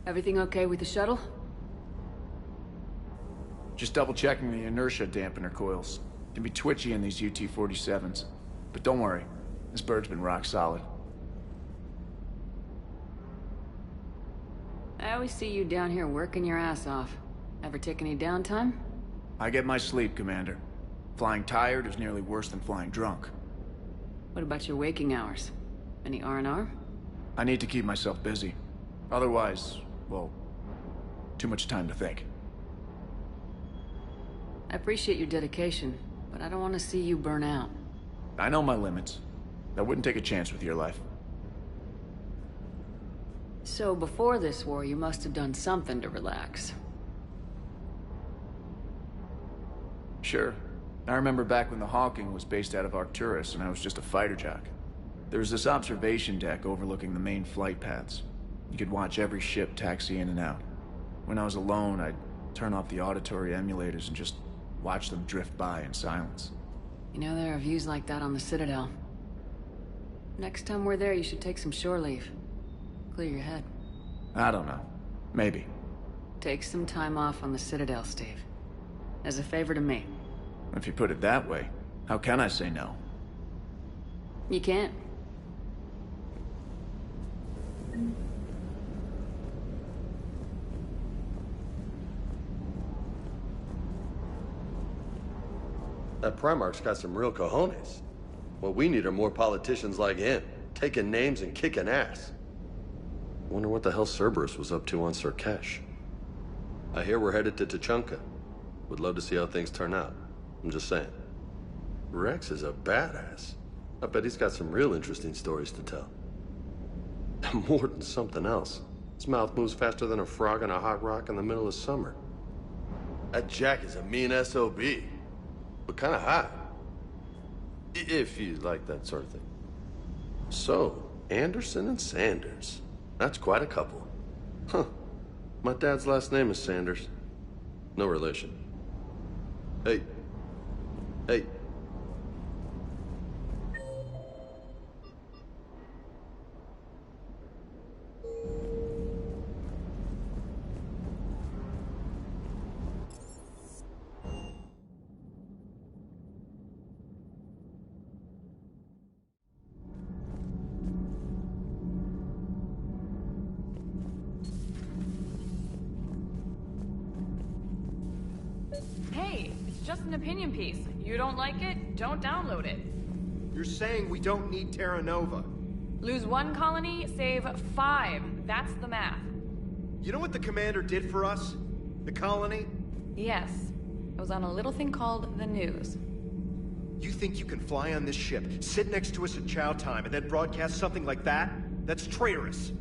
Everything okay with the shuttle? Just double-checking the inertia dampener coils. Can be twitchy in these UT-47s. But don't worry, this bird's been rock solid. I always see you down here working your ass off. Ever take any downtime? I get my sleep, Commander. Flying tired is nearly worse than flying drunk. What about your waking hours? Any R&R? I need to keep myself busy. Otherwise, well, too much time to think. I appreciate your dedication, but I don't want to see you burn out. I know my limits. I wouldn't take a chance with your life. So before this war, you must have done something to relax. Sure. I remember back when the Hawking was based out of Arcturus and I was just a fighter jock. There was this observation deck overlooking the main flight paths. You could watch every ship taxi in and out. When I was alone, I'd turn off the auditory emulators and just watch them drift by in silence. You know, there are views like that on the Citadel. Next time we're there, you should take some shore leave. Clear your head. I don't know. Maybe. Take some time off on the Citadel, Steve. As a favor to me. If you put it that way, how can I say no? You can't. That Primarch's got some real cojones. What we need are more politicians like him, taking names and kicking ass. Wonder what the hell Cerberus was up to on Surkesh. I hear we're headed to Tuchanka. Would love to see how things turn out. I'm just saying. Rex is a badass. I bet he's got some real interesting stories to tell. More than something else. His mouth moves faster than a frog on a hot rock in the middle of summer. That Jack is a mean SOB. But kinda hot. If you like that sort of thing. So, Anderson and Sanders. That's quite a couple. Huh. My dad's last name is Sanders. No relation. Hey. Hey. Hey, it's just an opinion piece. You don't like it, don't download it. You're saying we don't need Terra Nova. Lose 1 colony, save 5. That's the math. You know what the commander did for us? The colony? Yes. It was on a little thing called the news. You think you can fly on this ship, sit next to us at chow time, and then broadcast something like that? That's traitorous.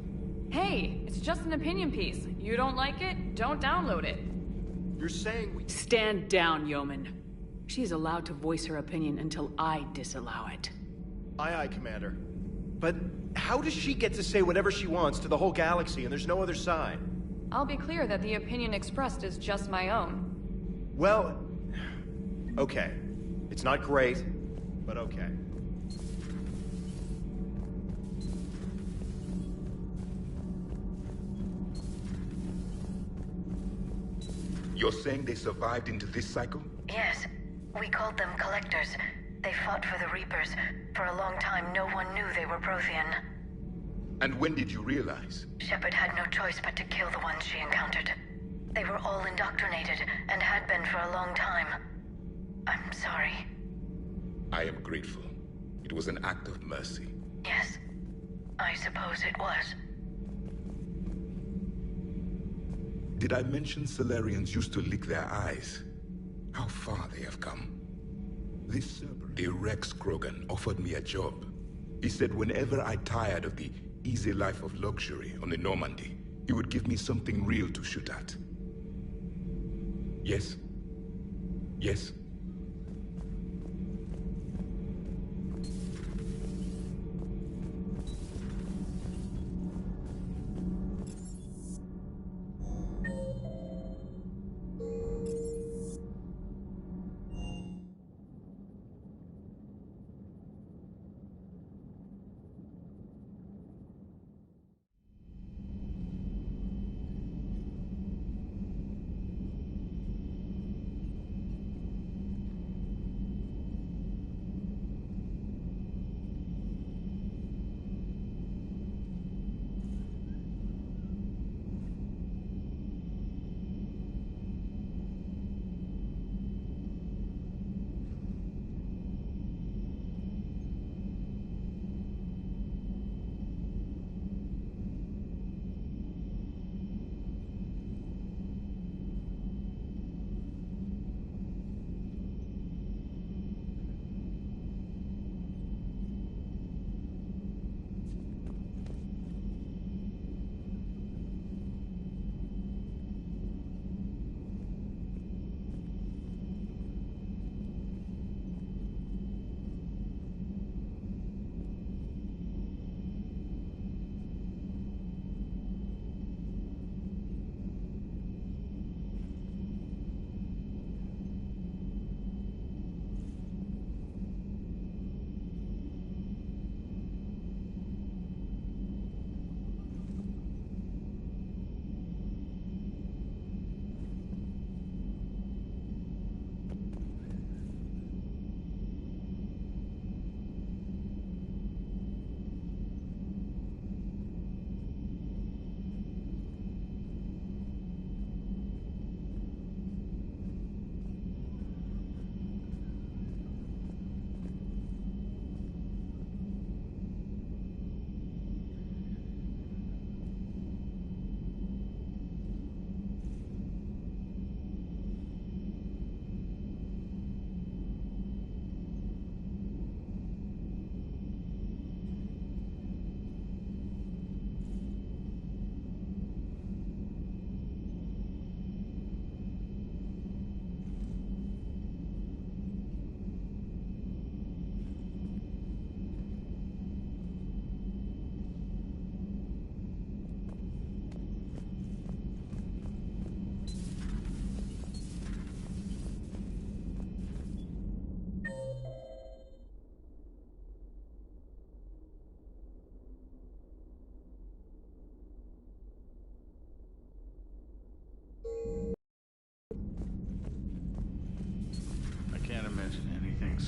Hey, it's just an opinion piece. You don't like it, don't download it. You're saying we... Stand down, Yeoman. She is allowed to voice her opinion until I disallow it. Aye, aye, Commander. But how does she get to say whatever she wants to the whole galaxy and there's no other side? I'll be clear that the opinion expressed is just my own. Well... okay. It's not great, but okay. You're saying they survived into this cycle? Yes. We called them Collectors. They fought for the Reapers. For a long time, no one knew they were Prothean. And when did you realize? Shepard had no choice but to kill the ones she encountered. They were all indoctrinated, and had been for a long time. I'm sorry. I am grateful. It was an act of mercy. Yes. I suppose it was. Did I mention Solarians used to lick their eyes? How far they have come. This Cerberus, the Rex Krogan, offered me a job. He said whenever I tired of the easy life of luxury on the Normandy, he would give me something real to shoot at. Yes? Yes?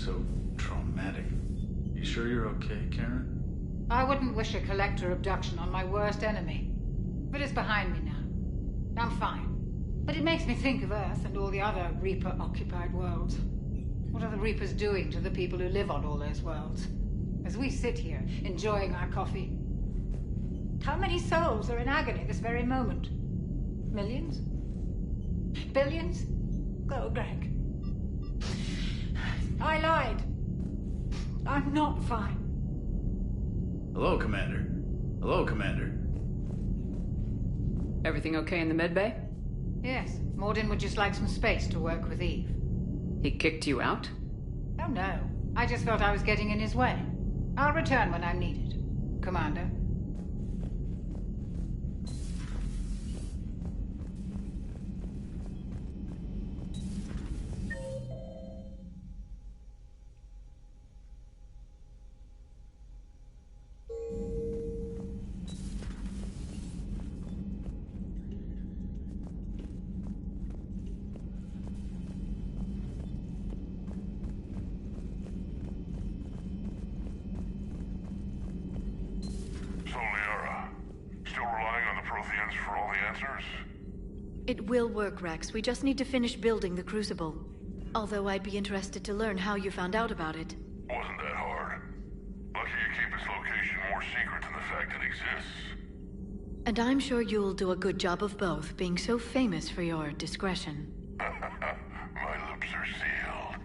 so traumatic. You sure you're okay, Karen? I wouldn't wish a collector abduction on my worst enemy. But it's behind me now. I'm fine. But it makes me think of Earth and all the other Reaper-occupied worlds. What are the Reapers doing to the people who live on all those worlds? As we sit here, enjoying our coffee. How many souls are in agony this very moment? Millions? Billions? Oh, Greg. I lied. I'm not fine. Hello, Commander. Hello, Commander. Everything okay in the medbay? Yes, Mordin would just like some space to work with Eve. He kicked you out? Oh no, I just felt I was getting in his way. I'll return when I'm needed, Commander. It will work, Rex. We just need to finish building the Crucible. Although I'd be interested to learn how you found out about it. Wasn't that hard. Lucky you keep its location more secret than the fact it exists. And I'm sure you'll do a good job of both, being so famous for your discretion. My lips are sealed.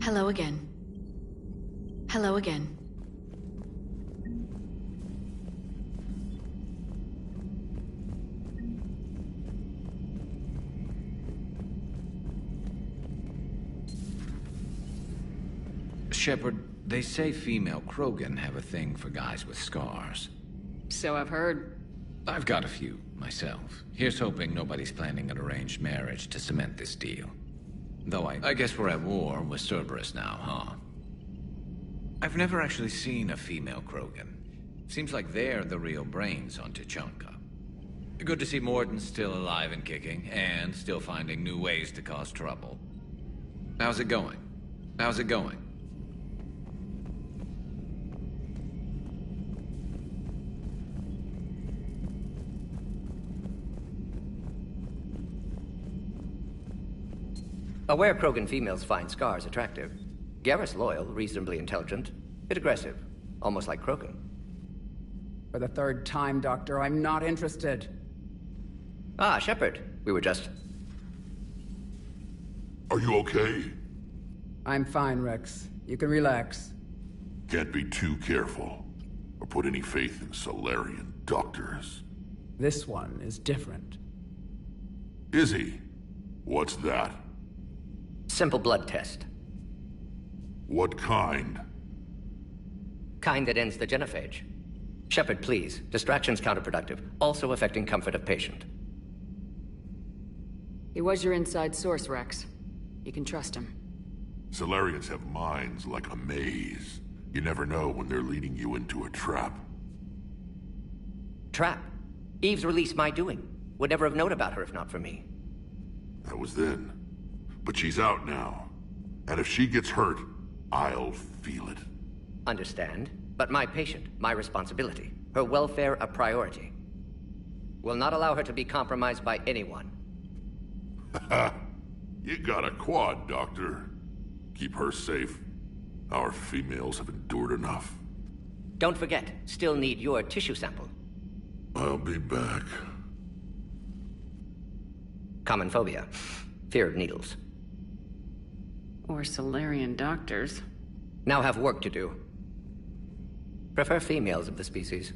Hello again. Hello again. Shepard, they say female Krogan have a thing for guys with scars. So I've heard. I've got a few, myself. Here's hoping nobody's planning an arranged marriage to cement this deal. Though I guess we're at war with Cerberus now, huh? I've never actually seen a female Krogan. Seems like they're the real brains on Tuchanka. Good to see Mordin still alive and kicking, and still finding new ways to cause trouble. How's it going? How's it going? Aware Krogan females find scars attractive. Garrus loyal, reasonably intelligent, bit aggressive, almost like Krogan. For the third time, Doctor, I'm not interested. Ah, Shepard. We were just... Are you okay? I'm fine, Rex. You can relax. Can't be too careful, or put any faith in Solarian doctors. This one is different. Is he? What's that? Simple blood test. What kind? Kind that ends the genophage. Shepard, please. Distraction's counterproductive, also affecting comfort of patient. He was your inside source, Rex. You can trust him. Solarians have minds like a maze. You never know when they're leading you into a trap. Trap? Eve's release my doing. Would never have known about her if not for me. That was then. But she's out now. And if she gets hurt, I'll feel it. Understand. But my patient, my responsibility. Her welfare a priority. Will not allow her to be compromised by anyone. You got a quad, Doctor. Keep her safe. Our females have endured enough. Don't forget, still need your tissue sample. I'll be back. Common phobia. Fear of needles. Or Solarian doctors. Now have work to do. Prefer females of the species.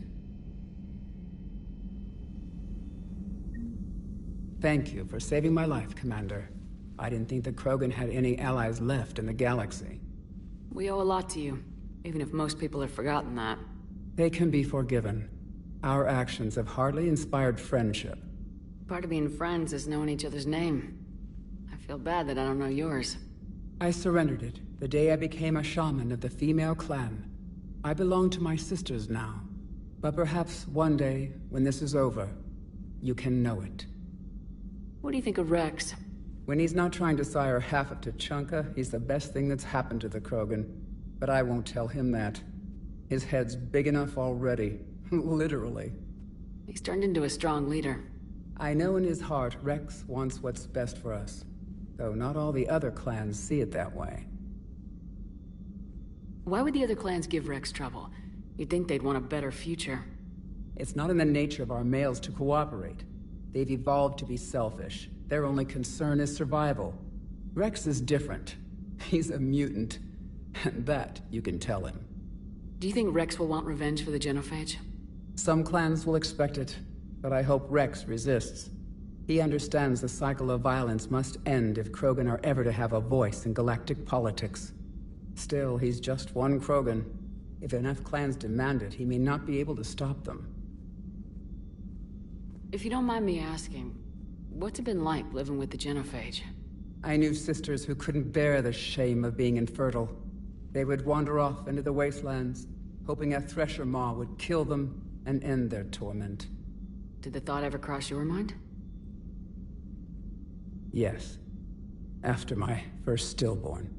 Thank you for saving my life, Commander. I didn't think the Krogan had any allies left in the galaxy. We owe a lot to you, even if most people have forgotten that. They can be forgiven. Our actions have hardly inspired friendship. Part of being friends is knowing each other's name. I feel bad that I don't know yours. I surrendered it the day I became a shaman of the female clan. I belong to my sisters now. But perhaps one day, when this is over, you can know it. What do you think of Rex? When he's not trying to sire half of Tuchanka, he's the best thing that's happened to the Krogan. But I won't tell him that. His head's big enough already. Literally. He's turned into a strong leader. I know in his heart Rex wants what's best for us. Though not all the other clans see it that way. Why would the other clans give Rex trouble? You'd think they'd want a better future. It's not in the nature of our males to cooperate. They've evolved to be selfish. Their only concern is survival. Rex is different. He's a mutant. And that you can tell him. Do you think Rex will want revenge for the genophage? Some clans will expect it, but I hope Rex resists. He understands the cycle of violence must end if Krogan are ever to have a voice in galactic politics. Still, he's just one Krogan. If enough clans demand it, he may not be able to stop them. If you don't mind me asking, what's it been like living with the genophage? I knew sisters who couldn't bear the shame of being infertile. They would wander off into the wastelands, hoping a thresher maw would kill them and end their torment. Did the thought ever cross your mind? Yes. After my first stillborn.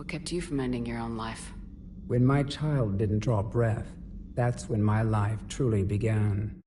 What kept you from ending your own life? When my child didn't draw breath, that's when my life truly began.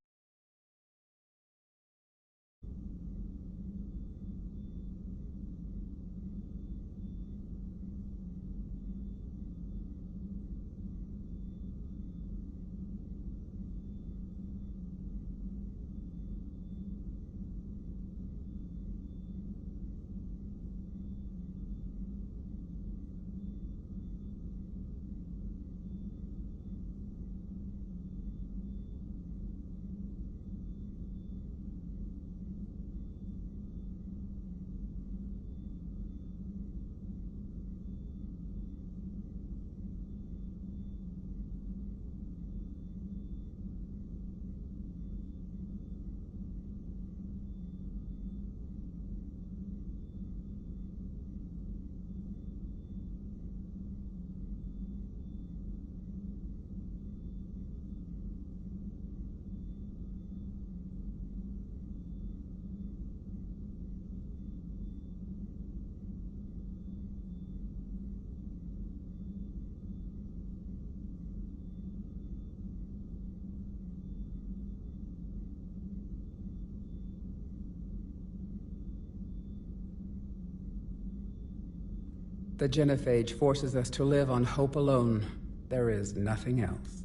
The genophage forces us to live on hope alone. There is nothing else.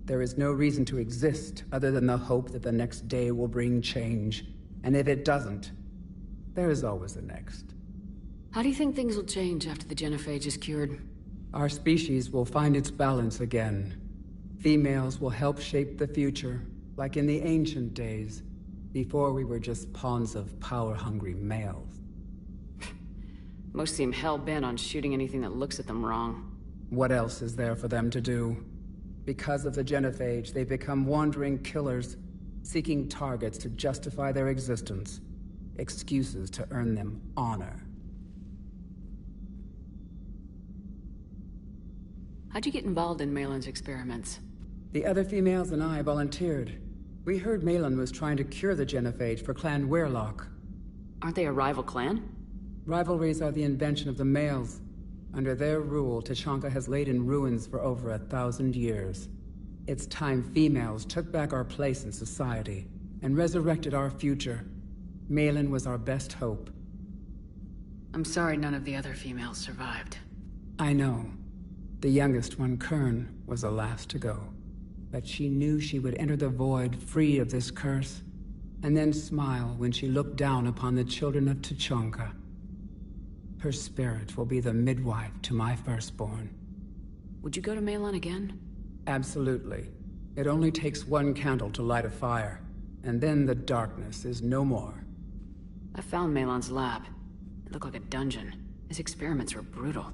There is no reason to exist other than the hope that the next day will bring change. And if it doesn't, there is always the next. How do you think things will change after the genophage is cured? Our species will find its balance again. Females will help shape the future, like in the ancient days, before we were just pawns of power-hungry males. Most seem hell-bent on shooting anything that looks at them wrong. What else is there for them to do? Because of the genophage, they become wandering killers, seeking targets to justify their existence, excuses to earn them honor. How'd you get involved in Malin's experiments? The other females and I volunteered. We heard Malin was trying to cure the genophage for Clan Weirlock. Aren't they a rival clan? Rivalries are the invention of the males. Under their rule, Tuchanka has laid in ruins for over 1,000 years. It's time females took back our place in society and resurrected our future. Malin was our best hope. I'm sorry none of the other females survived. I know. The youngest one, Kern, was the last to go. But she knew she would enter the void free of this curse, and then smile when she looked down upon the children of Tuchanka. Her spirit will be the midwife to my firstborn. Would you go to Malin again? Absolutely. It only takes one candle to light a fire, and then the darkness is no more. I found Malin's lab. It looked like a dungeon. His experiments were brutal.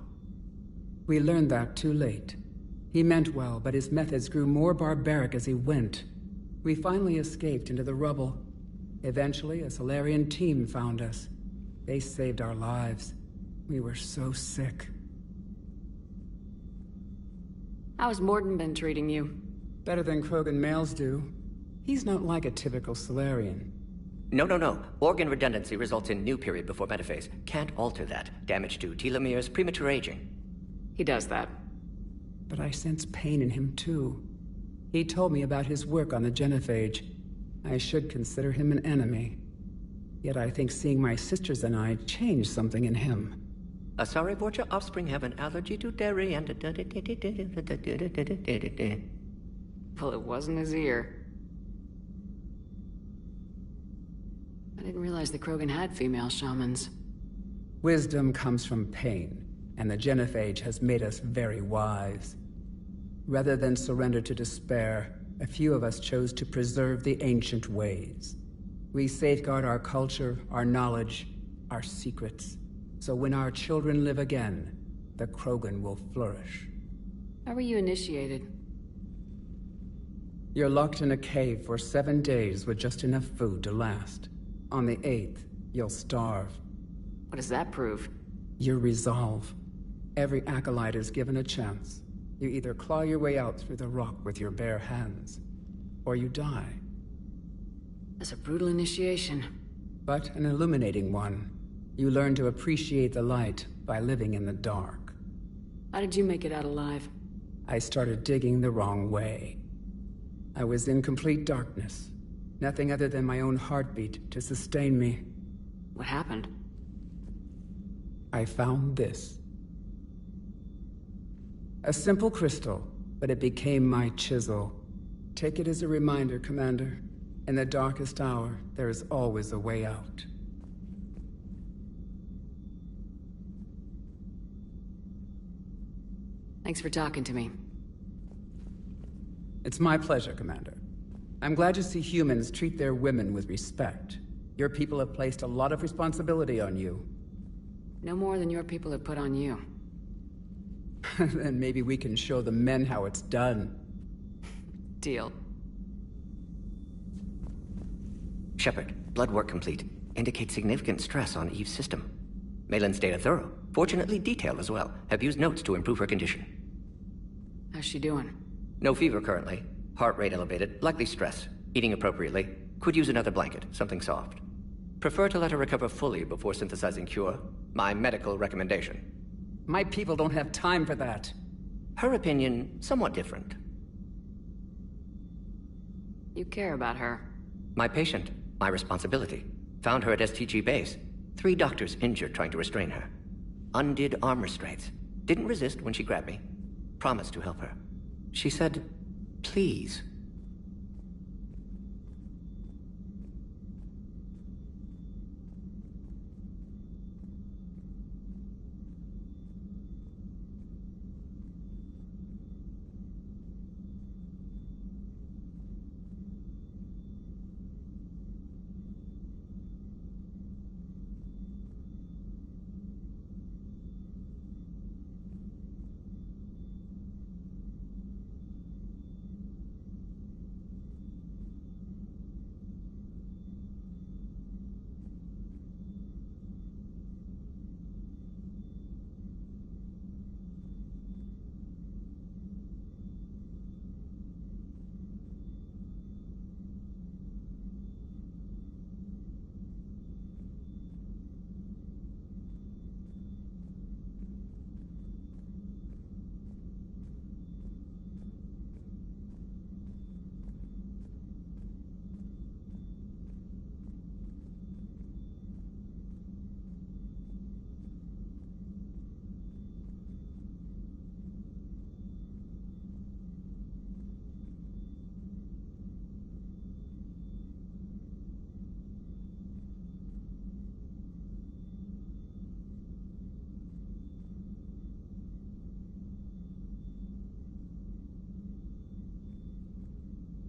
We learned that too late. He meant well, but his methods grew more barbaric as he went. We finally escaped into the rubble. Eventually, a Solarian team found us. They saved our lives. We were so sick. How's Morden been treating you? Better than Krogan males do. He's not like a typical Solarian. No. Organ redundancy results in new period before metaphase. Can't alter that. Damage to telomeres, premature aging. He does that. But I sense pain in him too. He told me about his work on the genophage. I should consider him an enemy. Yet I think seeing my sisters and I changed something in him. Sorry, Vorcha offspring have an allergy to dairy and... Well, it wasn't his ear. I didn't realize the Krogan had female shamans. Wisdom comes from pain, and the genophage has made us very wise. Rather than surrender to despair, a few of us chose to preserve the ancient ways. We safeguard our culture, our knowledge, our secrets. So when our children live again, the Krogan will flourish. How were you initiated? You're locked in a cave for 7 days with just enough food to last. On the 8th, you'll starve. What does that prove? Your resolve. Every acolyte is given a chance. You either claw your way out through the rock with your bare hands, or you die. That's a brutal initiation. But an illuminating one. You learn to appreciate the light by living in the dark. How did you make it out alive? I started digging the wrong way. I was in complete darkness. Nothing other than my own heartbeat to sustain me. What happened? I found this. A simple crystal, but it became my chisel. Take it as a reminder, Commander. In the darkest hour, there is always a way out. Thanks for talking to me. It's my pleasure, Commander. I'm glad to see humans treat their women with respect. Your people have placed a lot of responsibility on you. No more than your people have put on you. Then maybe we can show the men how it's done. Deal. Shepard, blood work complete. Indicates significant stress on Eve's system. Malin's data thorough. Fortunately detailed as well. Have used notes to improve her condition. How's she doing? No fever currently. Heart rate elevated, likely stress. Eating appropriately. Could use another blanket, something soft. Prefer to let her recover fully before synthesizing cure. My medical recommendation. My people don't have time for that. Her opinion, somewhat different. You care about her. My patient, my responsibility. Found her at STG base. 3 doctors injured trying to restrain her. Undid arm restraints. Didn't resist when she grabbed me. Promised to help her. She said, please.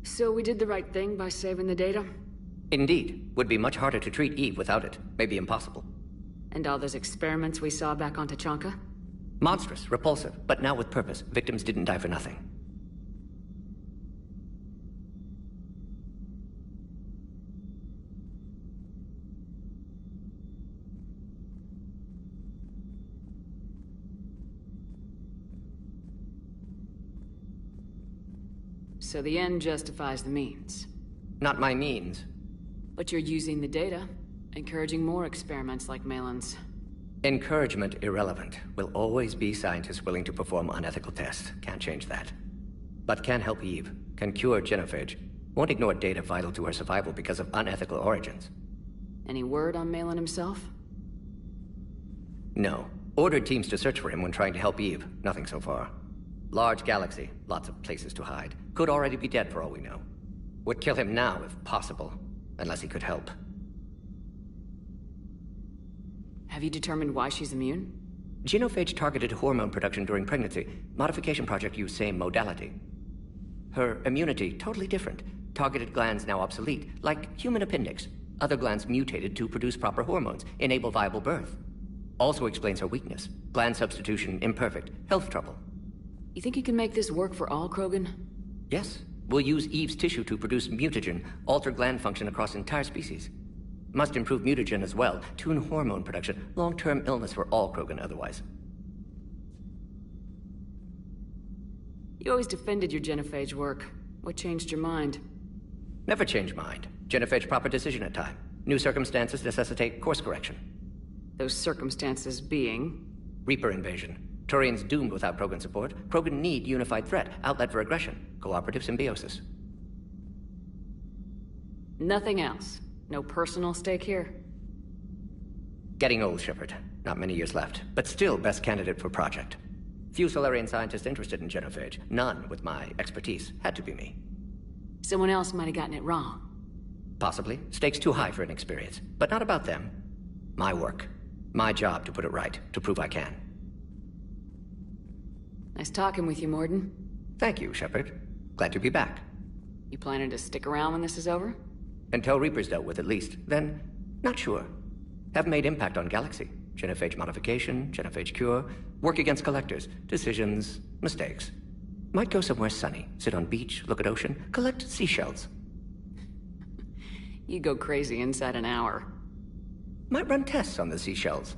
So we did the right thing by saving the data? Indeed. Would be much harder to treat Eve without it. Maybe impossible. And all those experiments we saw back on Tuchanka? Monstrous, repulsive, but now with purpose. Victims didn't die for nothing. So the end justifies the means. Not my means. But you're using the data, encouraging more experiments like Malin's. Encouragement irrelevant. Will always be scientists willing to perform unethical tests. Can't change that. But can help Eve. Can cure genophage. Won't ignore data vital to her survival because of unethical origins. Any word on Malin himself? No. Ordered teams to search for him when trying to help Eve. Nothing so far. Large galaxy. Lots of places to hide. Could already be dead for all we know. Would kill him now if possible. Unless he could help. Have you determined why she's immune? Genophage targeted hormone production during pregnancy. Modification project used same modality. Her immunity, totally different. Targeted glands now obsolete, like human appendix. Other glands mutated to produce proper hormones, enable viable birth. Also explains her weakness. Gland substitution imperfect. Health trouble. You think you can make this work for all Krogan? Yes. We'll use Eve's tissue to produce mutagen, alter gland function across entire species. Must improve mutagen as well, tune hormone production, long-term illness for all Krogan otherwise. You always defended your genophage work. What changed your mind? Never change mind. Genophage proper decision at time. New circumstances necessitate course correction. Those circumstances being? Reaper invasion. Turian's doomed without Krogan support. Krogan need unified threat, outlet for aggression, cooperative symbiosis. Nothing else? No personal stake here? Getting old, Shepard. Not many years left, but still best candidate for project. Few Solarian scientists interested in genophage. None with my expertise. Had to be me. Someone else might have gotten it wrong. Possibly. Stakes too high for inexperience. But not about them. My work. My job to put it right, to prove I can. Nice talking with you, Morden. Thank you, Shepard. Glad to be back. You planning to stick around when this is over? Until Reaper's dealt with, at least. Then, not sure. Haven't made impact on Galaxy. Genophage modification, genophage cure, work against collectors, decisions, mistakes. Might go somewhere sunny, sit on beach, look at ocean, collect seashells. You go crazy inside an hour. Might run tests on the seashells.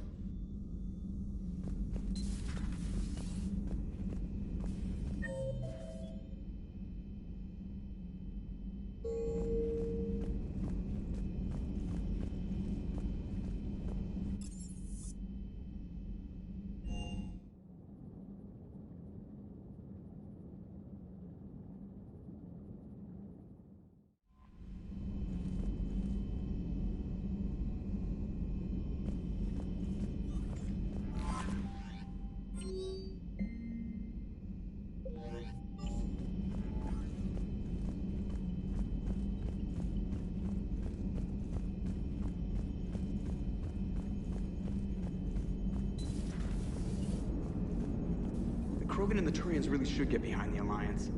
Krogan and the Turians really should get behind the Alliance.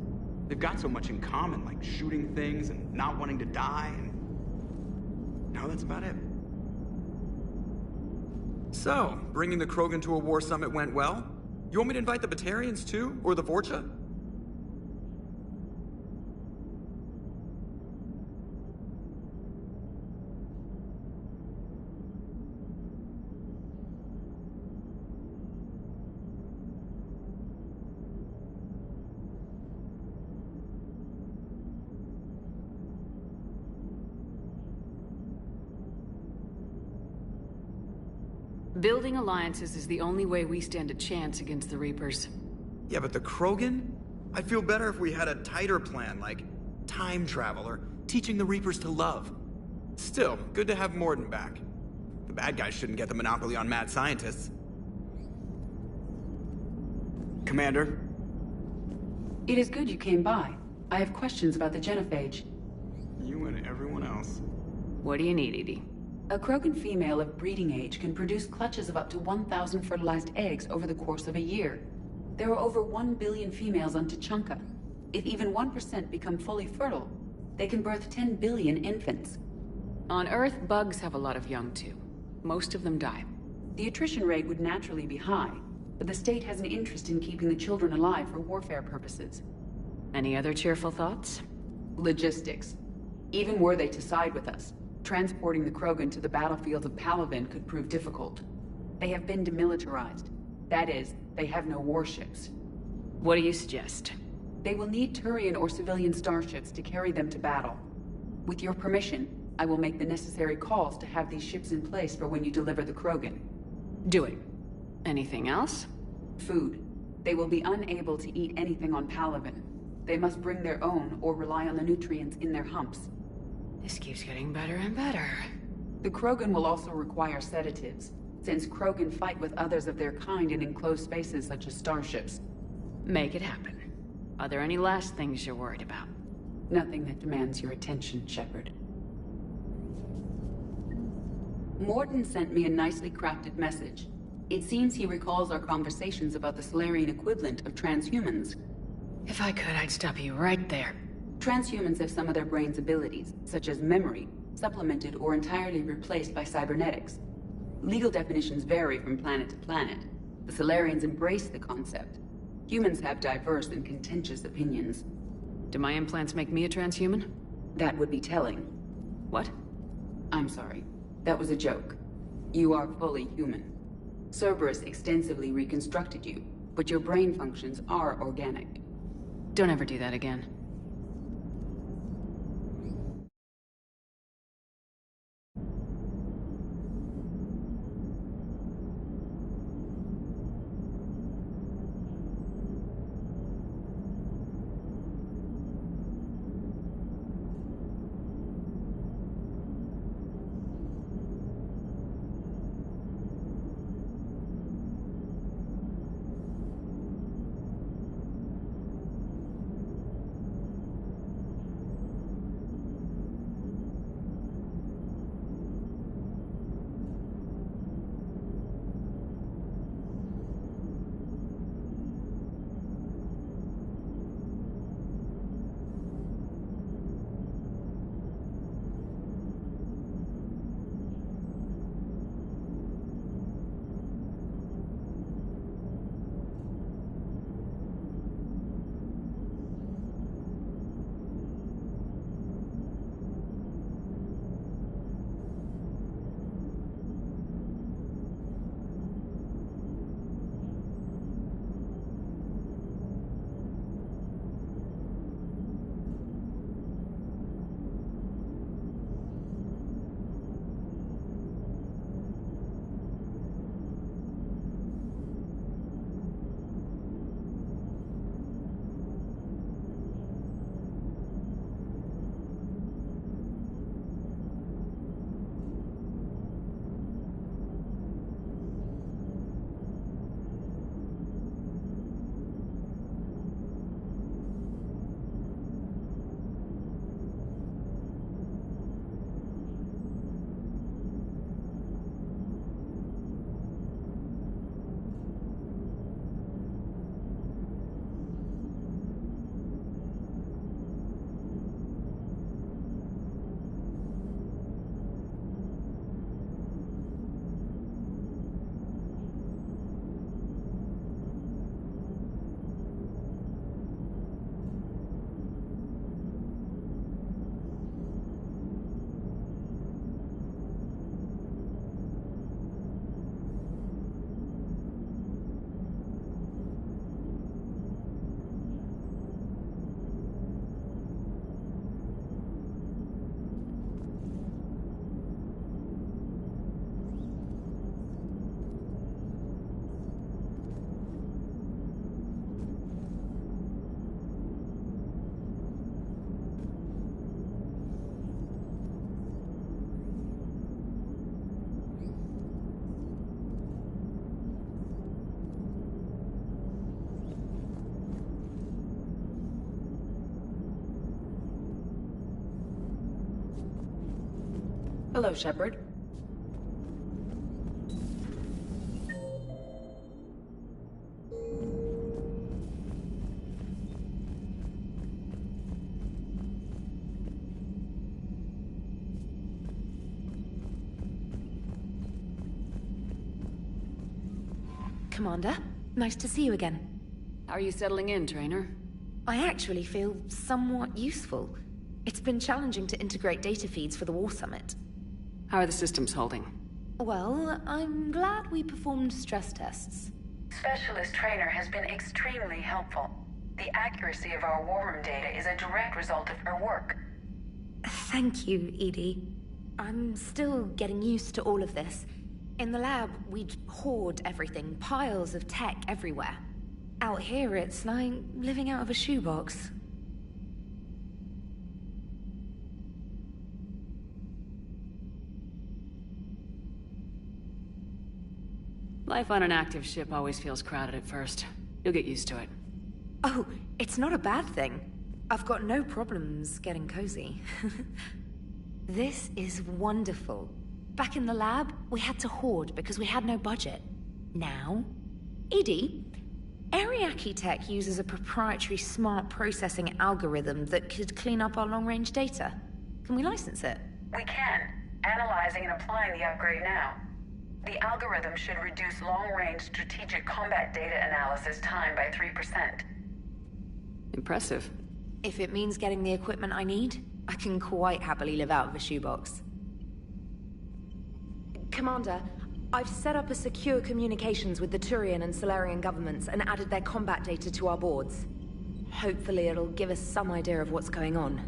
They've got so much in common, like shooting things and not wanting to die, and... no, that's about it. So, bringing the Krogan to a war summit went well? You want me to invite the Batarians too? Or the Vorcha? Building alliances is the only way we stand a chance against the Reapers. Yeah, but the Krogan? I'd feel better if we had a tighter plan, like time travel or teaching the Reapers to love. Still, good to have Morden back. The bad guys shouldn't get the monopoly on mad scientists. Commander? It is good you came by. I have questions about the genophage. You and everyone else. What do you need, Edie? A Krogan female of breeding age can produce clutches of up to 1,000 fertilized eggs over the course of a year. There are over 1 billion females on Tuchanka. If even 1% become fully fertile, they can birth 10 billion infants. On Earth, bugs have a lot of young too. Most of them die. The attrition rate would naturally be high, but the state has an interest in keeping the children alive for warfare purposes. Any other cheerful thoughts? Logistics. Even were they to side with us, transporting the Krogan to the battlefields of Palaven could prove difficult. They have been demilitarized. That is, they have no warships. What do you suggest? They will need Turian or civilian starships to carry them to battle. With your permission, I will make the necessary calls to have these ships in place for when you deliver the Krogan. Do it. Anything else? Food. They will be unable to eat anything on Palaven. They must bring their own or rely on the nutrients in their humps. This keeps getting better and better. The Krogan will also require sedatives, since Krogan fight with others of their kind in enclosed spaces such as starships. Make it happen. Are there any last things you're worried about? Nothing that demands your attention, Shepard. Morden sent me a nicely crafted message. It seems he recalls our conversations about the Solarian equivalent of transhumans. If I could, I'd stop you right there. Transhumans have some of their brain's abilities, such as memory, supplemented or entirely replaced by cybernetics. Legal definitions vary from planet to planet. The Solarians embrace the concept. Humans have diverse and contentious opinions. Do my implants make me a transhuman? That would be telling. What? I'm sorry. That was a joke. You are fully human. Cerberus extensively reconstructed you, but your brain functions are organic. Don't ever do that again. Hello, Shepard. Commander, nice to see you again. How are you settling in, Trainer? I actually feel somewhat useful. It's been challenging to integrate data feeds for the War Summit. How are the systems holding? Well, I'm glad we performed stress tests. Specialist Trainer has been extremely helpful. The accuracy of our war room data is a direct result of her work. Thank you, Edie. I'm still getting used to all of this. In the lab, we'd hoard everything, piles of tech everywhere. Out here, it's like living out of a shoebox. Life on an active ship always feels crowded at first. You'll get used to it. Oh, it's not a bad thing. I've got no problems getting cozy. This is wonderful. Back in the lab, we had to hoard because we had no budget. Now, Edie, Ariake Tech uses a proprietary smart processing algorithm that could clean up our long-range data. Can we license it? We can. Analyzing and applying the upgrade now. The algorithm should reduce long-range strategic combat data analysis time by 3%. Impressive. If it means getting the equipment I need, I can quite happily live out of a shoebox. Commander, I've set up a secure communications with the Turian and Solarian governments and added their combat data to our boards. Hopefully it'll give us some idea of what's going on.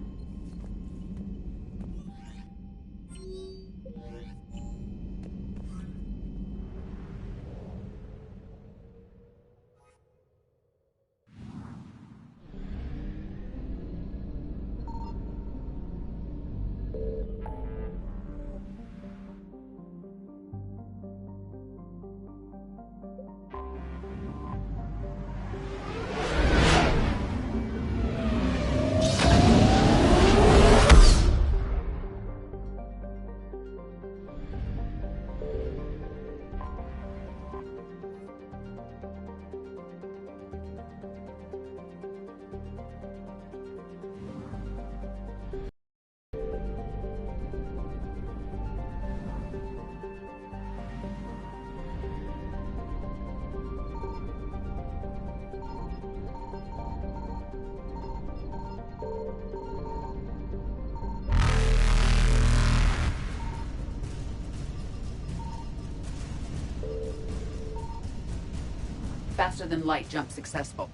Faster than light jump successful.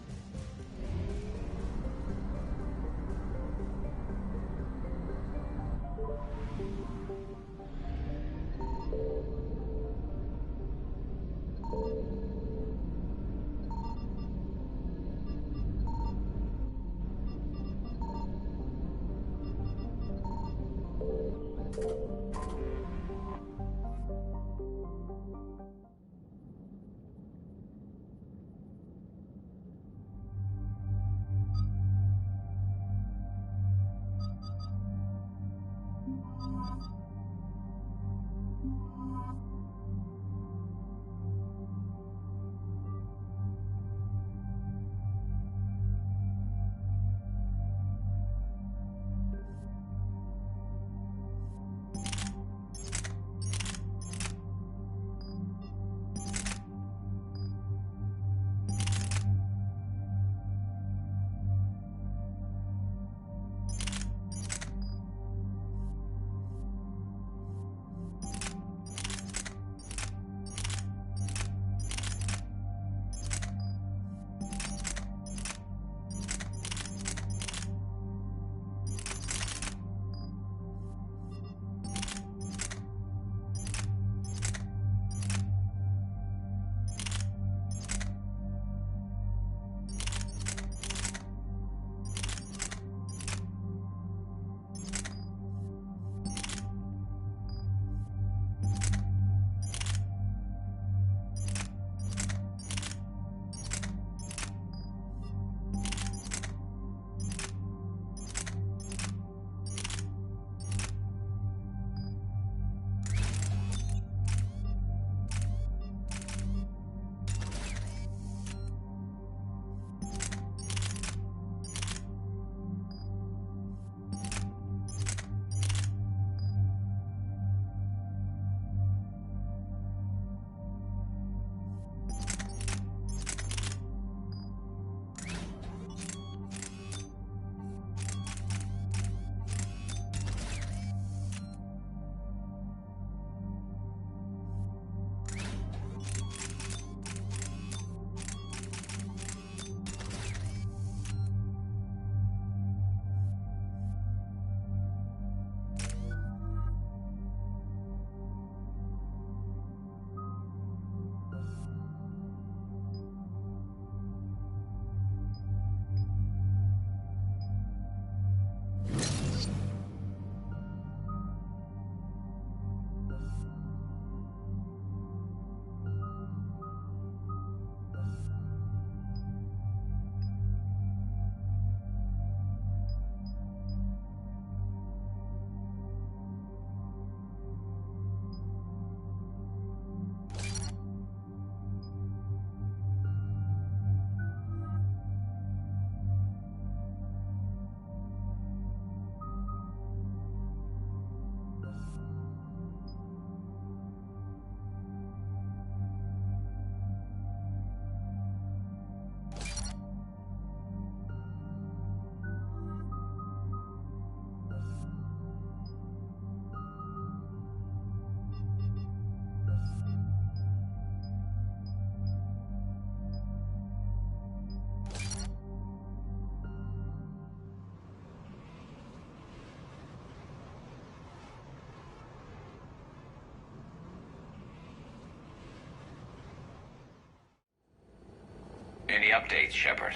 Any updates, Shepard?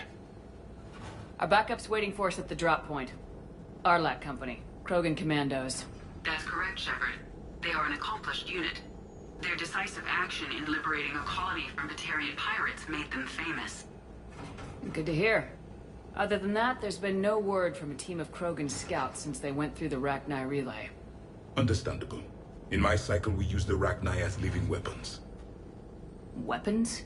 Our backup's waiting for us at the drop point. Arlac Company, Krogan Commandos. That's correct, Shepard. They are an accomplished unit. Their decisive action in liberating a colony from Batarian pirates made them famous. Good to hear. Other than that, there's been no word from a team of Krogan scouts since they went through the Rachni relay. Understandable. In my cycle, we use the Rachni as living weapons. Weapons?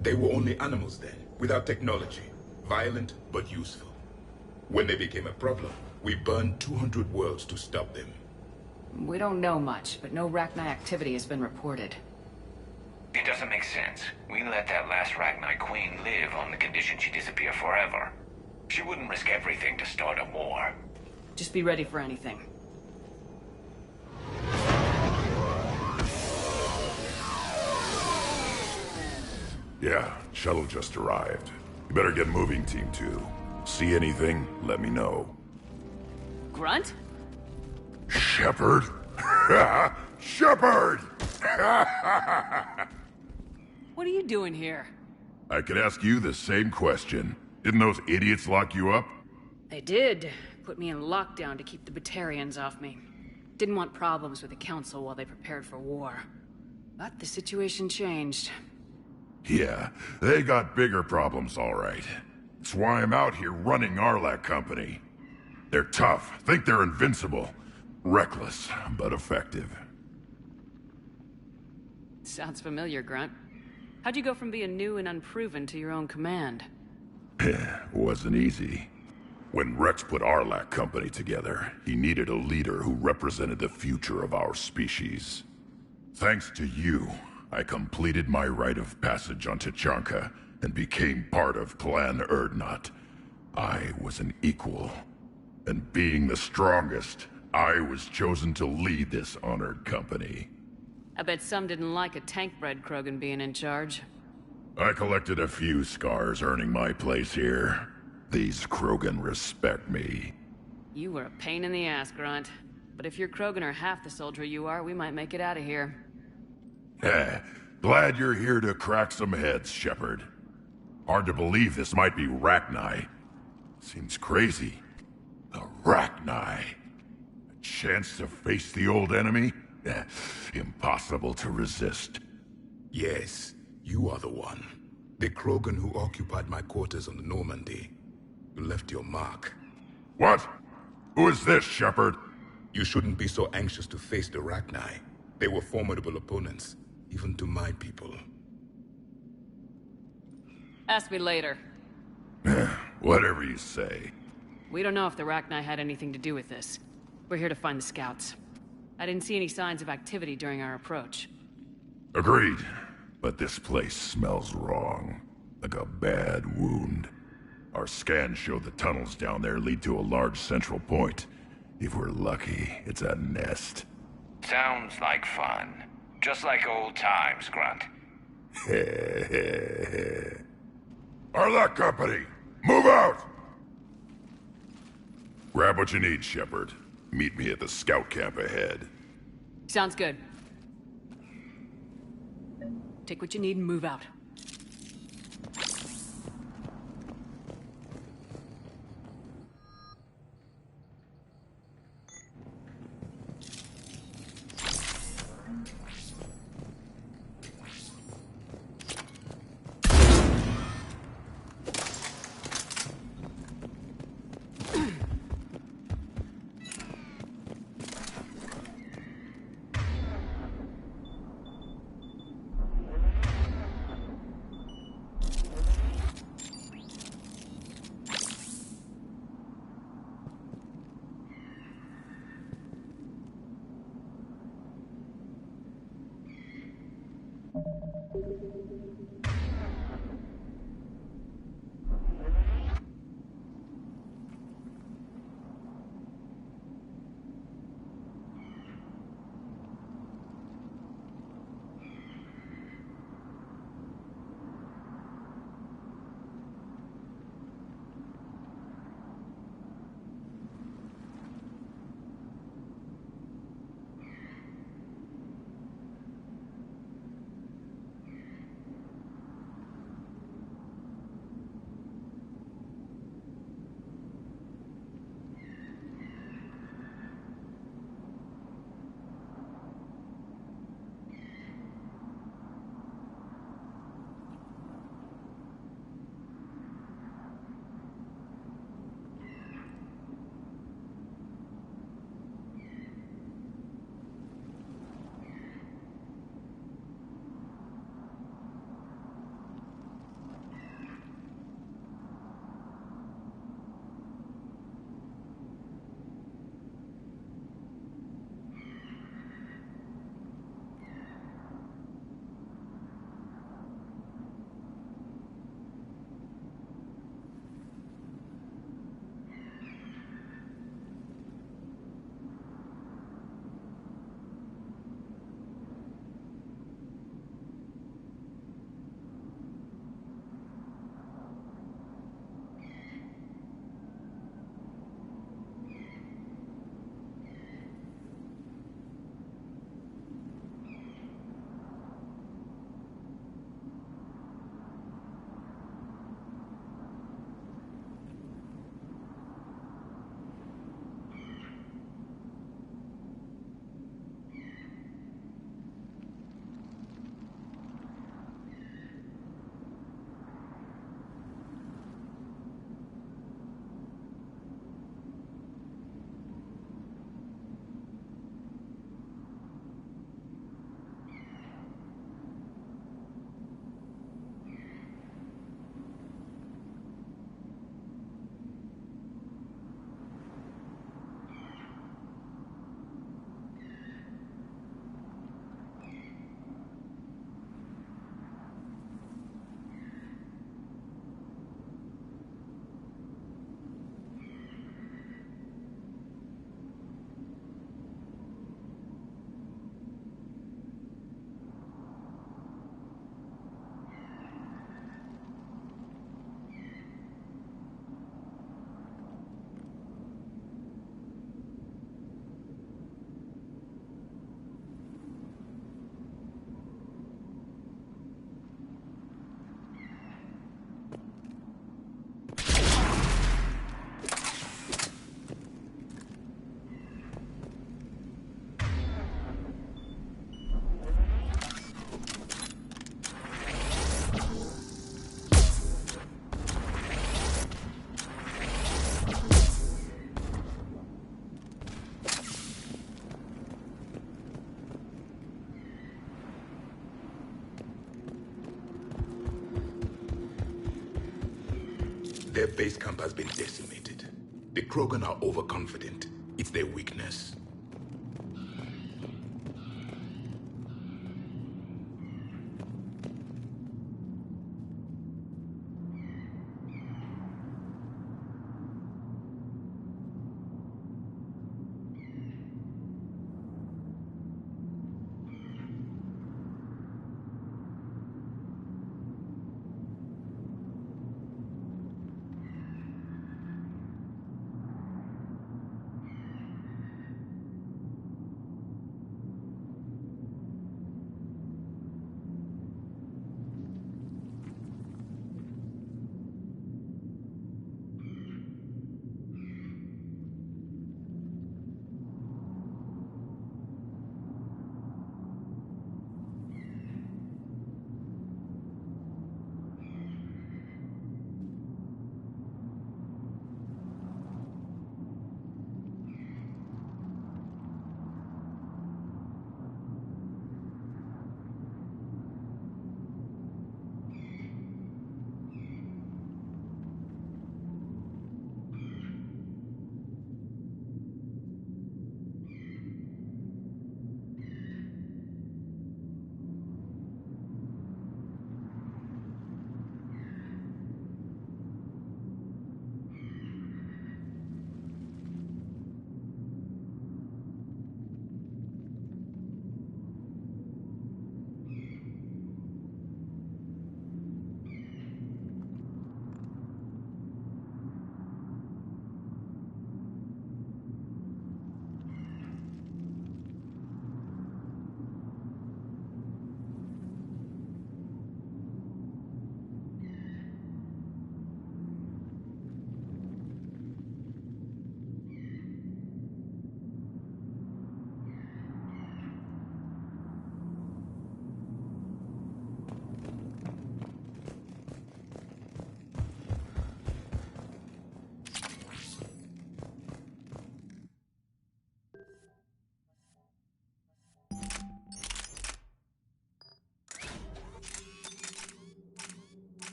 They were only animals then, without technology. Violent, but useful. When they became a problem, we burned 200 worlds to stop them. We don't know much, but no Rachni activity has been reported. It doesn't make sense. We let that last Rachni Queen live on the condition she disappear forever. She wouldn't risk everything to start a war. Just be ready for anything. Yeah, shuttle just arrived. You better get moving, Team 2. See anything, let me know. Grunt? Shepard? Shepard! What are you doing here? I could ask you the same question. Didn't those idiots lock you up? They did. Put me in lockdown to keep the Batarians off me. Didn't want problems with the Council while they prepared for war. But the situation changed. Yeah, they got bigger problems, all right. That's why I'm out here running Arlac Company. They're tough, think they're invincible. Reckless, but effective. Sounds familiar, Grunt. How'd you go from being new and unproven to your own command? Wasn't easy. When Rex put Arlac Company together, he needed a leader who represented the future of our species. Thanks to you, I completed my rite of passage on Tuchanka and became part of Clan Urdnot. I was an equal. And being the strongest, I was chosen to lead this honored company. I bet some didn't like a tank-bred Krogan being in charge. I collected a few scars earning my place here. These Krogan respect me. You were a pain in the ass, Grunt. But if your Krogan are half the soldier you are, we might make it out of here. Glad you're here to crack some heads, Shepard. Hard to believe this might be Rachni. Seems crazy. The Rachni. A chance to face the old enemy? Impossible to resist. Yes, you are the one. The Krogan who occupied my quarters on the Normandy. You left your mark. What? Who is this, Shepard? You shouldn't be so anxious to face the Rachni. They were formidable opponents, even to my people. Ask me later. Whatever you say. We don't know if the Rachni had anything to do with this. We're here to find the scouts. I didn't see any signs of activity during our approach. Agreed. But this place smells wrong. Like a bad wound. Our scans show the tunnels down there lead to a large central point. If we're lucky, it's a nest. Sounds like fun. Just like old times, Grunt. Arlac Company, move out! Grab what you need, Shepard. Meet me at the scout camp ahead. Sounds good. Take what you need and move out. Their base camp has been decimated. The Krogan are overconfident. It's their weakness.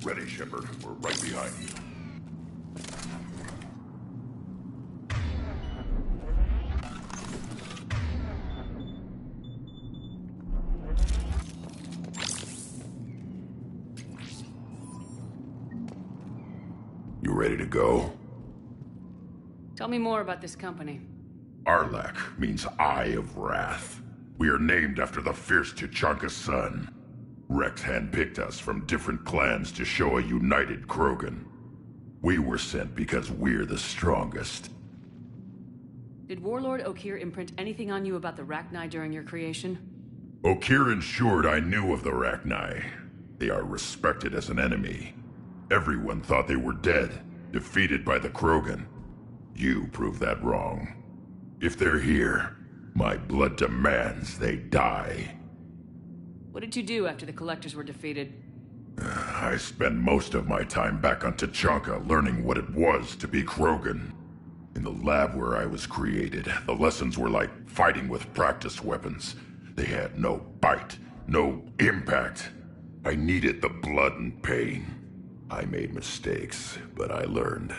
Ready, Shepard. We're right behind you. You ready to go? Tell me more about this company. Arlak means Eye of Wrath. We are named after the fierce Tuchanka son. Rex handpicked us from different clans to show a united Krogan. We were sent because we're the strongest. Did Warlord Okeer imprint anything on you about the Rachni during your creation? Okeer ensured I knew of the Rachni. They are respected as an enemy. Everyone thought they were dead, defeated by the Krogan. You proved that wrong. If they're here, my blood demands they die. What did you do after the Collectors were defeated? I spent most of my time back on Tuchanka learning what it was to be Krogan. In the lab where I was created, the lessons were like fighting with practice weapons. They had no bite, no impact. I needed the blood and pain. I made mistakes, but I learned.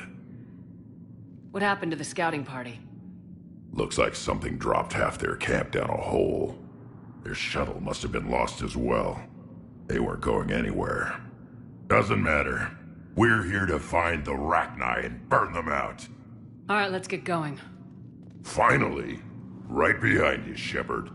What happened to the scouting party? Looks like something dropped half their camp down a hole. Their shuttle must have been lost as well. They weren't going anywhere. Doesn't matter. We're here to find the Rachni and burn them out. All right, let's get going. Finally. Right behind you, Shepard.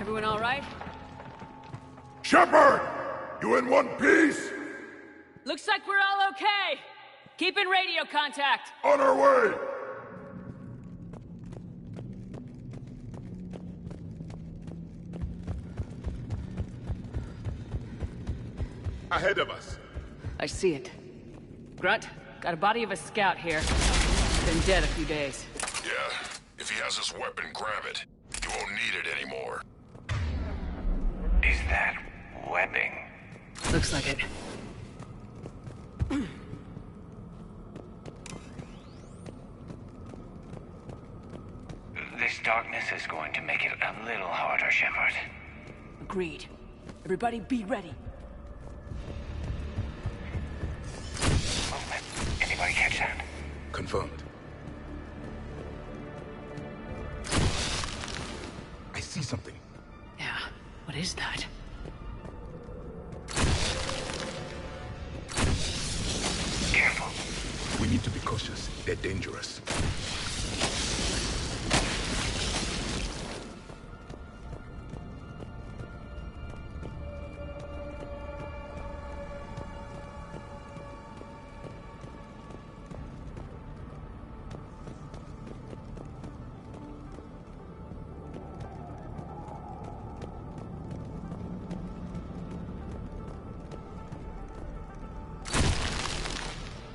Everyone all right? Shepard! You in one piece? Looks like we're all okay. Keep in radio contact. On our way! Ahead of us. I see it. Grunt, got a body of a scout here. Been dead a few days. Yeah, if he has his weapon, grab it. You won't need it anymore. Is that webbing? Looks like it. This darkness is going to make it a little harder, Shepard. Agreed. Everybody be ready. Movement. Anybody catch that? Confirmed. I see something. Yeah, what is that? Careful. We need to be cautious. They're dangerous.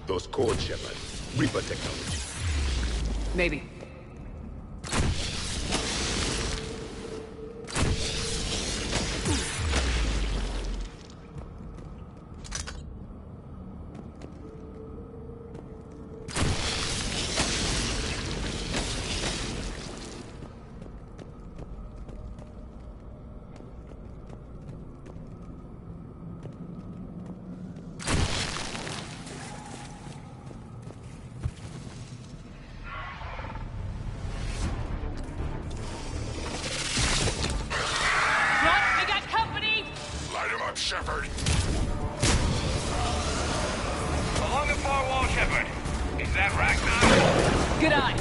Those codes, Shepard. Reaper technology. Maybe. Shepard. Along the far wall, Shepard. Is that Rachni? Good eye.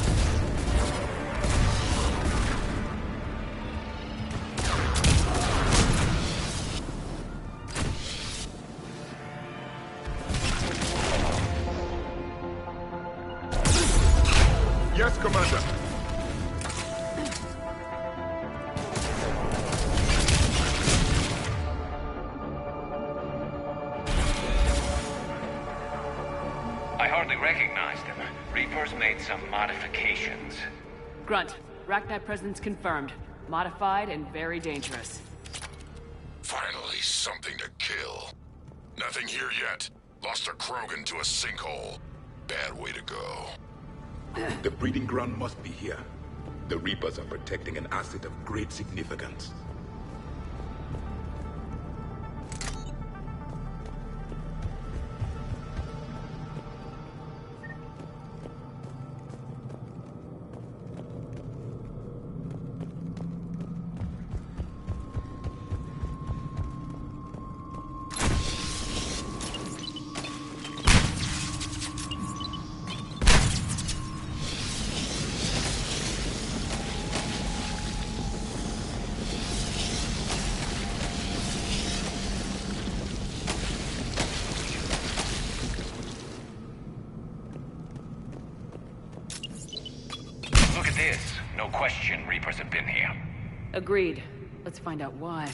Yes, Commander. I hardly recognize them. Reapers made some modifications. Grunt, Rachni presence confirmed. Modified and very dangerous. Finally, something to kill. Nothing here yet. Lost a Krogan to a sinkhole. Bad way to go. The breeding ground must be here. The Reapers are protecting an asset of great significance. Look at this. No question Reapers have been here. Agreed. Let's find out why.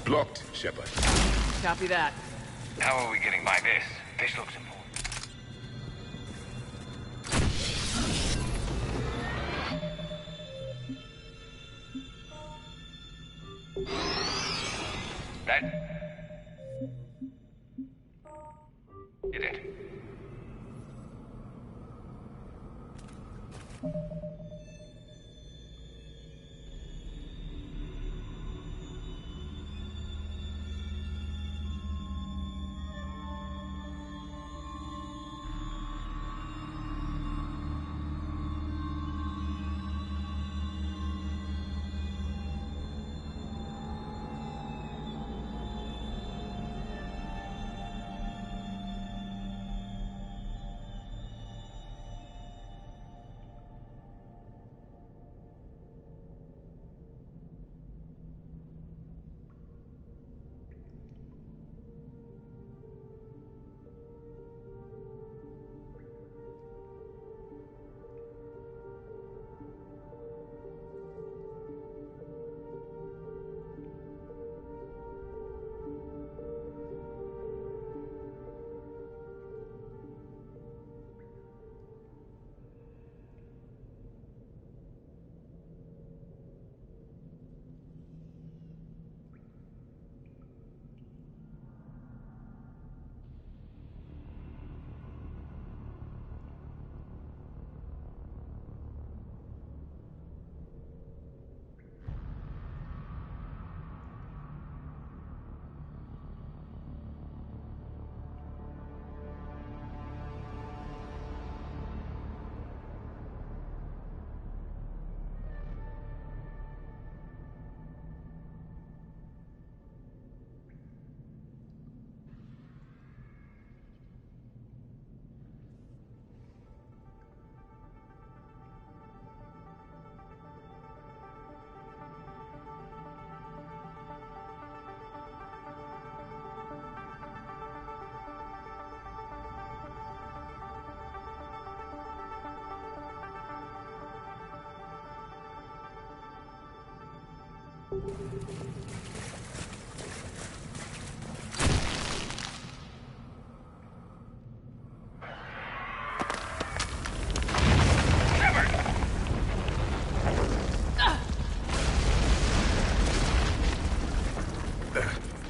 Blocked, Shepard. Copy that. How are we getting by this? This looks important. That... You did.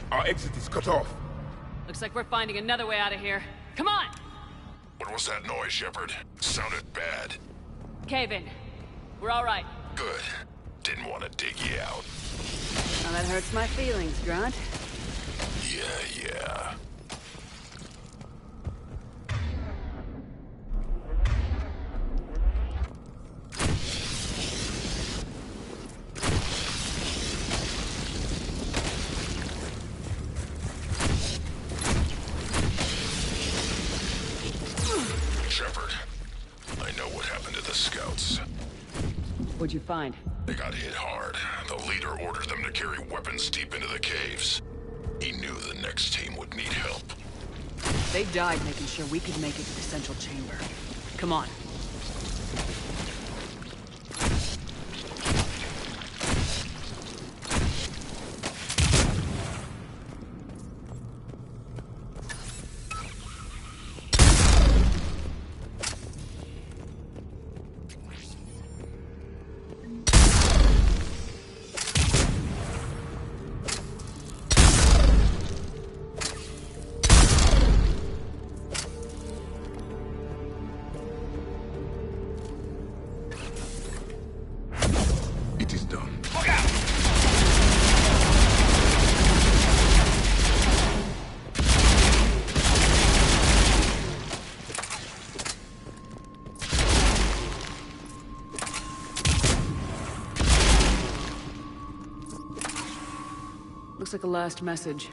Our exit is cut off. Looks like we're finding another way out of here. Come on! What was that noise, Shepard? Sounded bad. Cave in. We're all right. Good. Didn't want to dig you out. Now that hurts my feelings, Grunt. Yeah. Shepard, I know what happened to the scouts. What'd you find? They got hit hard. The leader ordered them to carry weapons deep into the caves. He knew the next team would need help. They died making sure we could make it to the central chamber. Come on. Looks like a last message.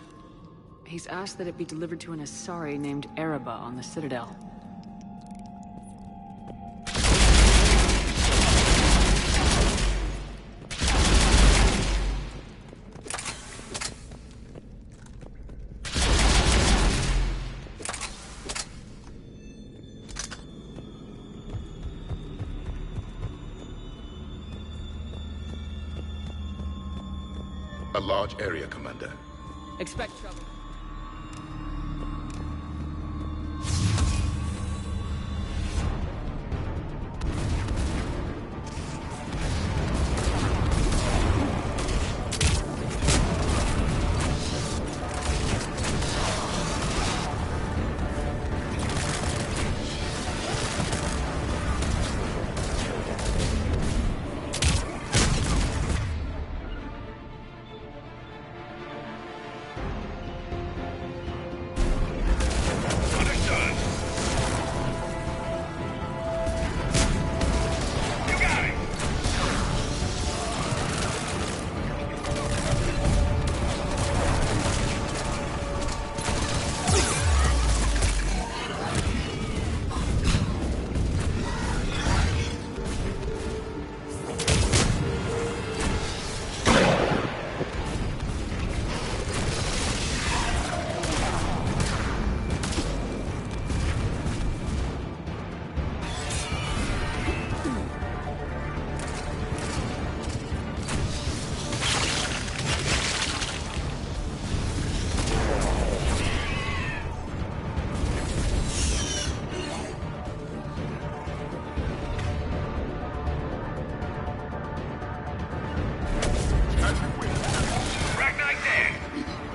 He's asked that it be delivered to an Asari named Ereba on the Citadel. A large area, Commander. Expect trouble.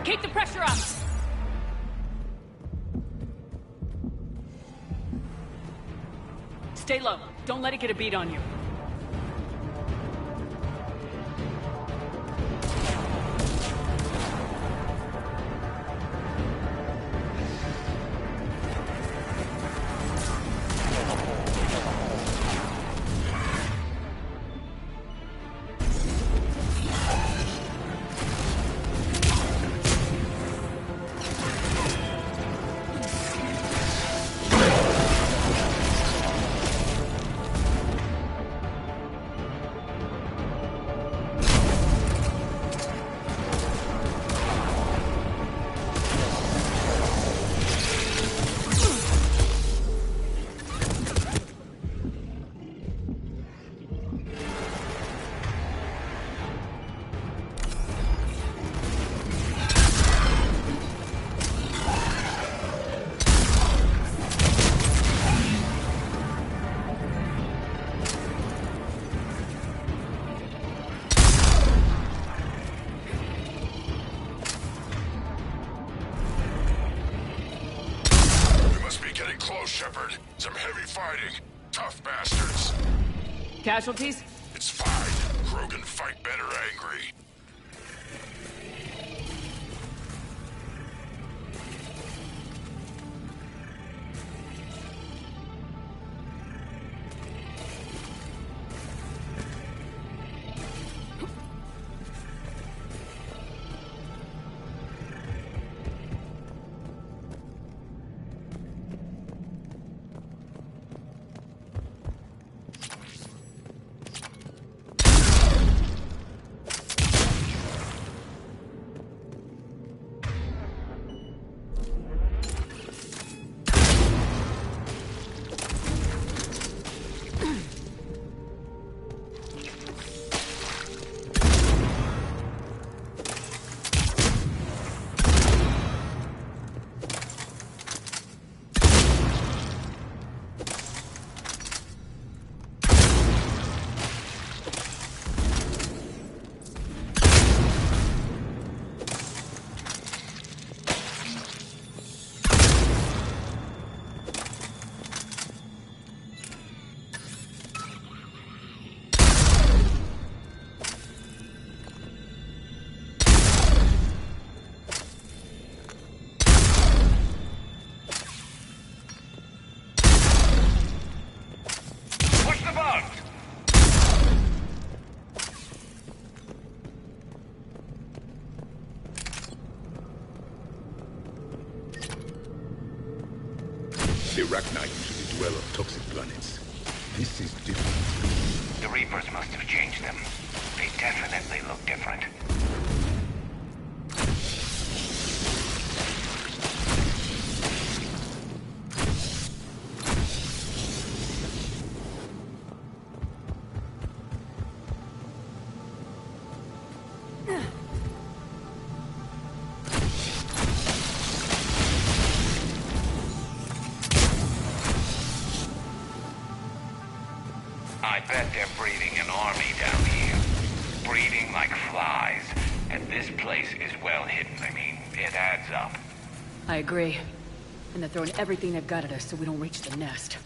Keep the pressure up! Stay low. Don't let it get a beat on you. Shepard. Some heavy fighting. Tough bastards. Casualties? It's fine. Krogan fight better angry. Rachni usually dwell on toxic planets. This is different. The Reapers must have changed them. They definitely look different. I bet they're breeding an army down here. Breeding like flies. And this place is well hidden. I mean, it adds up. I agree. And they're throwing everything they've got at us so we don't reach the nest.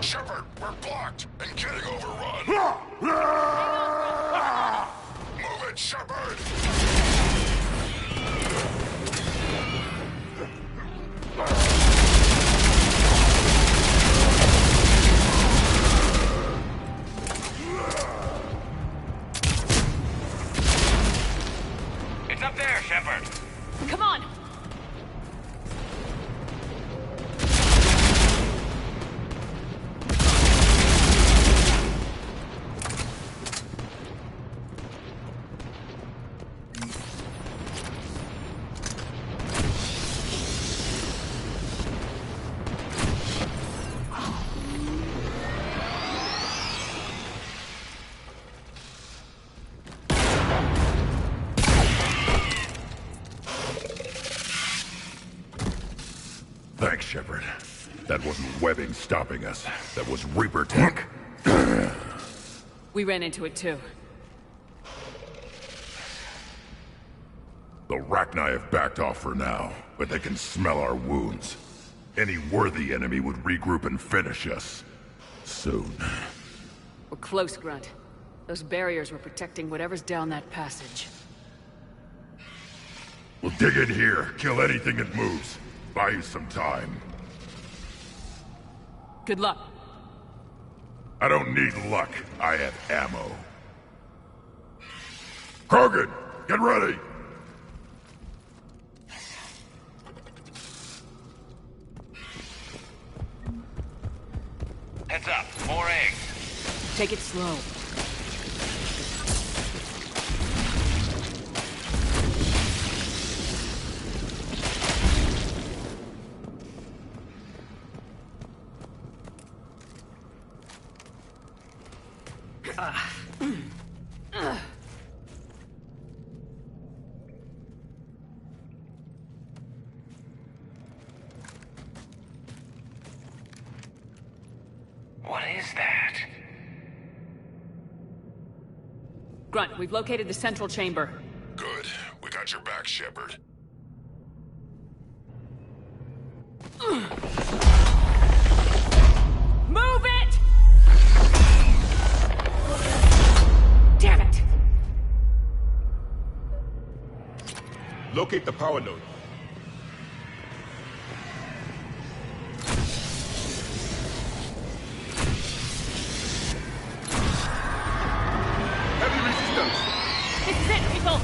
Shepard, we're blocked and getting overrun. Move it, Shepard! It's up there, Shepard. Come on! Thanks, Shepard. That wasn't webbing stopping us. That was Reaper tech. We ran into it too. The Rachni have backed off for now, but they can smell our wounds. Any worthy enemy would regroup and finish us. Soon. We're close, Grunt. Those barriers were protecting whatever's down that passage. We'll dig in here, kill anything that moves. Buy you some time. Good luck. I don't need luck. I have ammo. Krogan, get ready! Heads up, more eggs. Take it slow. What is that? Grunt, we've located the central chamber. Good. We got your back, Shepard. Move it! Damn it! Locate the power node. Heavy resistance. This is it, people!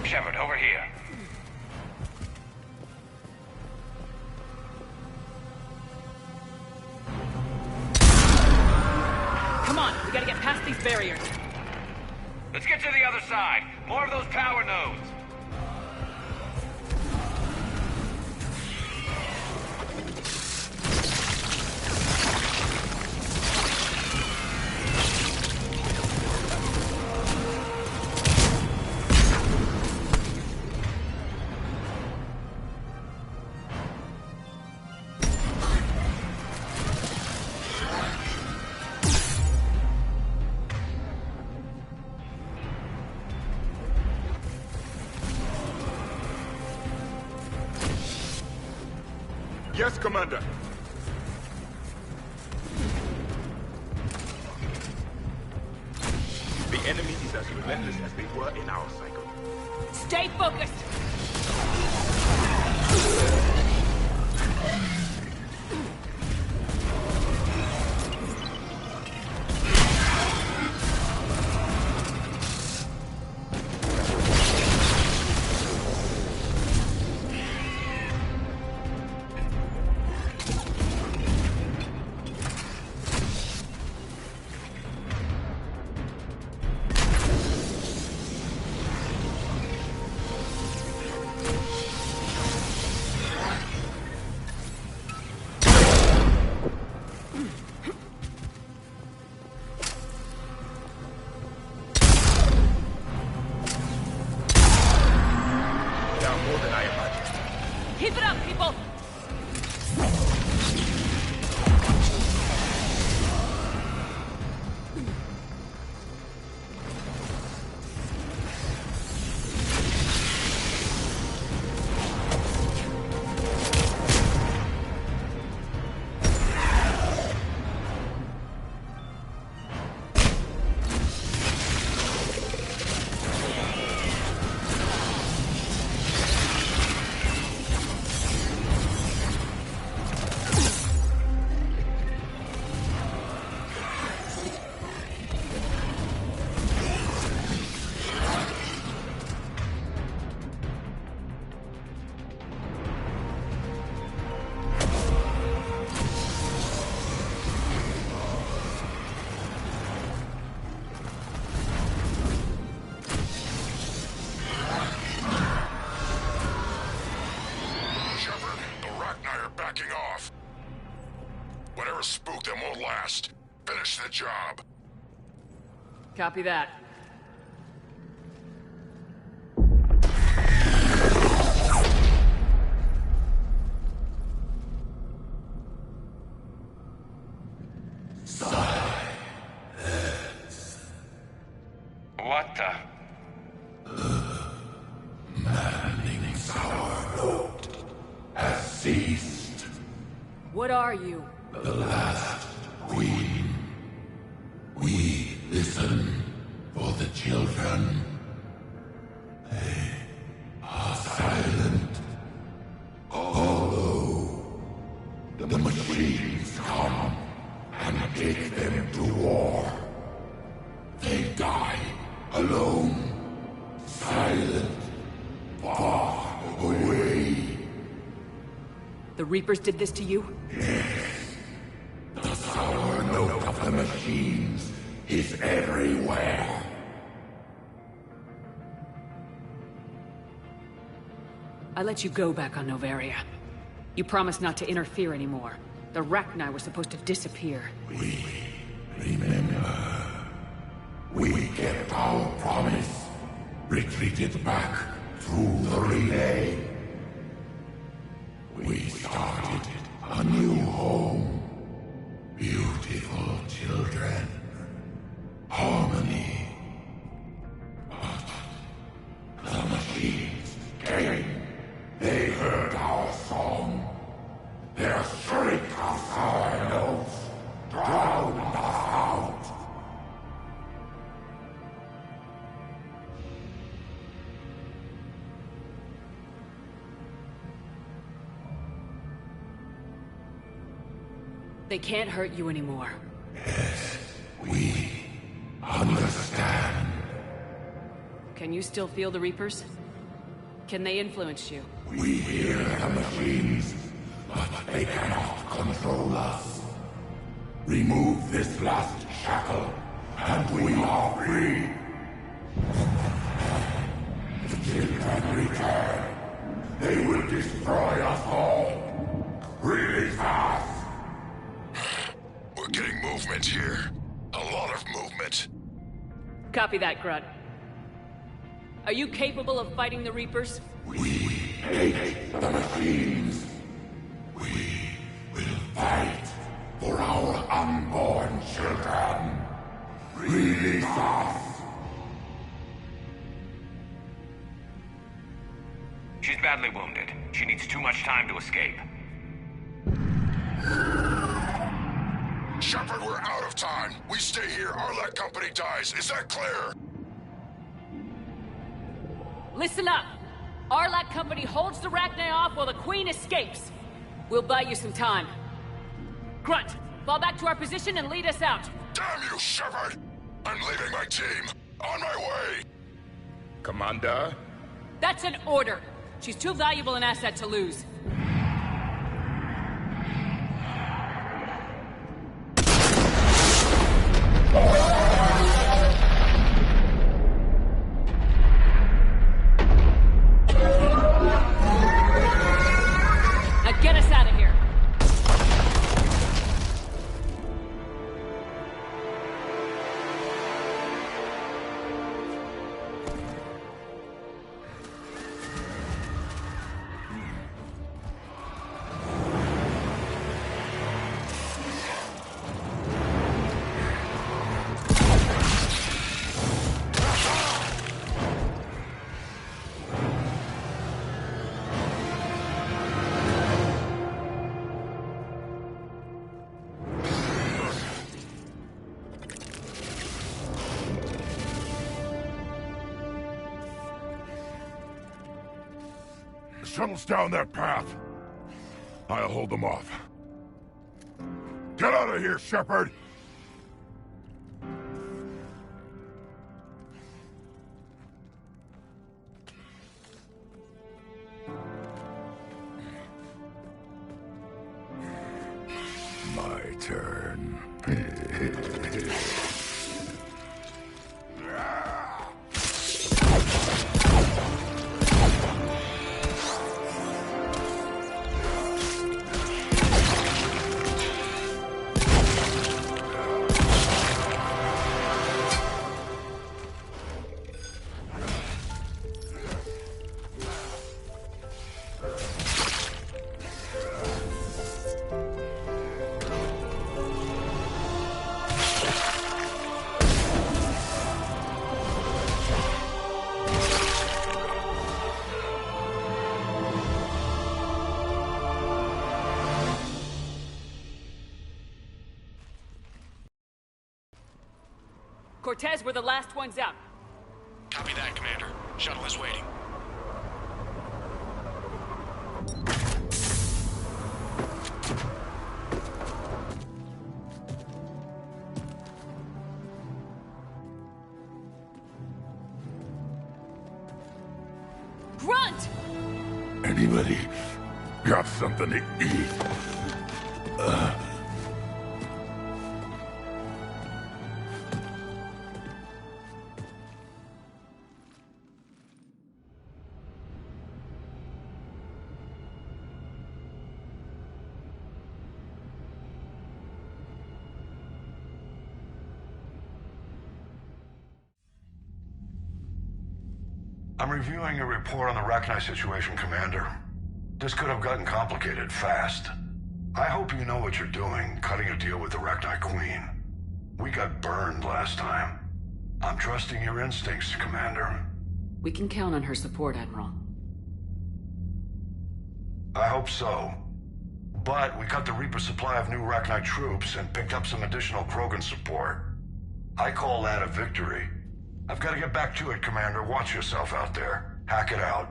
Shepard, over here. barriers. Let's get to the other side. More of those power nodes. Yes, Commander. The enemy is as relentless as they were in our cycle. Stay focused! Keep it up, people! Whatever spooked them won't last. Finish the job. Copy that. What the? Manning's our road has ceased. What are you? The last queen. We listen for the children. They are silent. Although the machines come and take them to war, they die alone, silent, far away. The Reapers did this to you? Yes. The sour note of the machines is everywhere. I let you go back on Noveria. You promised not to interfere anymore. The Rachni were supposed to disappear. We remember. We kept our promise. Retreated back through the relay. We started a new home. Beautiful children. Harmony. But the machines came. They heard our song. Their shriek of sour notes drowned us out. They can't hurt you anymore. Yes, we understand. Can you still feel the Reapers? Can they influence you? We hear the machines, but they cannot control us. Remove this last shackle, And we are free. They can return. They will destroy us all. Release us! We're getting movement here. A lot of movement. Copy that, Grunt. Are you capable of fighting the Reapers? We hate the machines. We will fight for our unborn children. Release us! She's badly wounded. She needs too much time to escape. Shepard, we're out of time. We stay here, Arlec Company dies. Is that clear? Listen up! Arlec Company holds the Rachni off while the Queen escapes. We'll buy you some time. Grunt, fall back to our position and lead us out. Damn you, Shepard! I'm leaving my team. On my way! Commander? That's an order. She's too valuable an asset to lose. Now get us out of here. Shuttle's down that path. I'll hold them off. Get out of here, Shepard! My turn. Cortez, we're the last ones out. Copy that, Commander. Shuttle is waiting. Grunt! Anybody got something to eat? I'm reviewing your report on the Rachni situation, Commander. This could have gotten complicated fast. I hope you know what you're doing, cutting a deal with the Rachni Queen. We got burned last time. I'm trusting your instincts, Commander. We can count on her support, Admiral. I hope so. But we cut the Reaper supply of new Rachni troops and picked up some additional Krogan support. I call that a victory. I've got to get back to it, Commander. Watch yourself out there. Hack it out.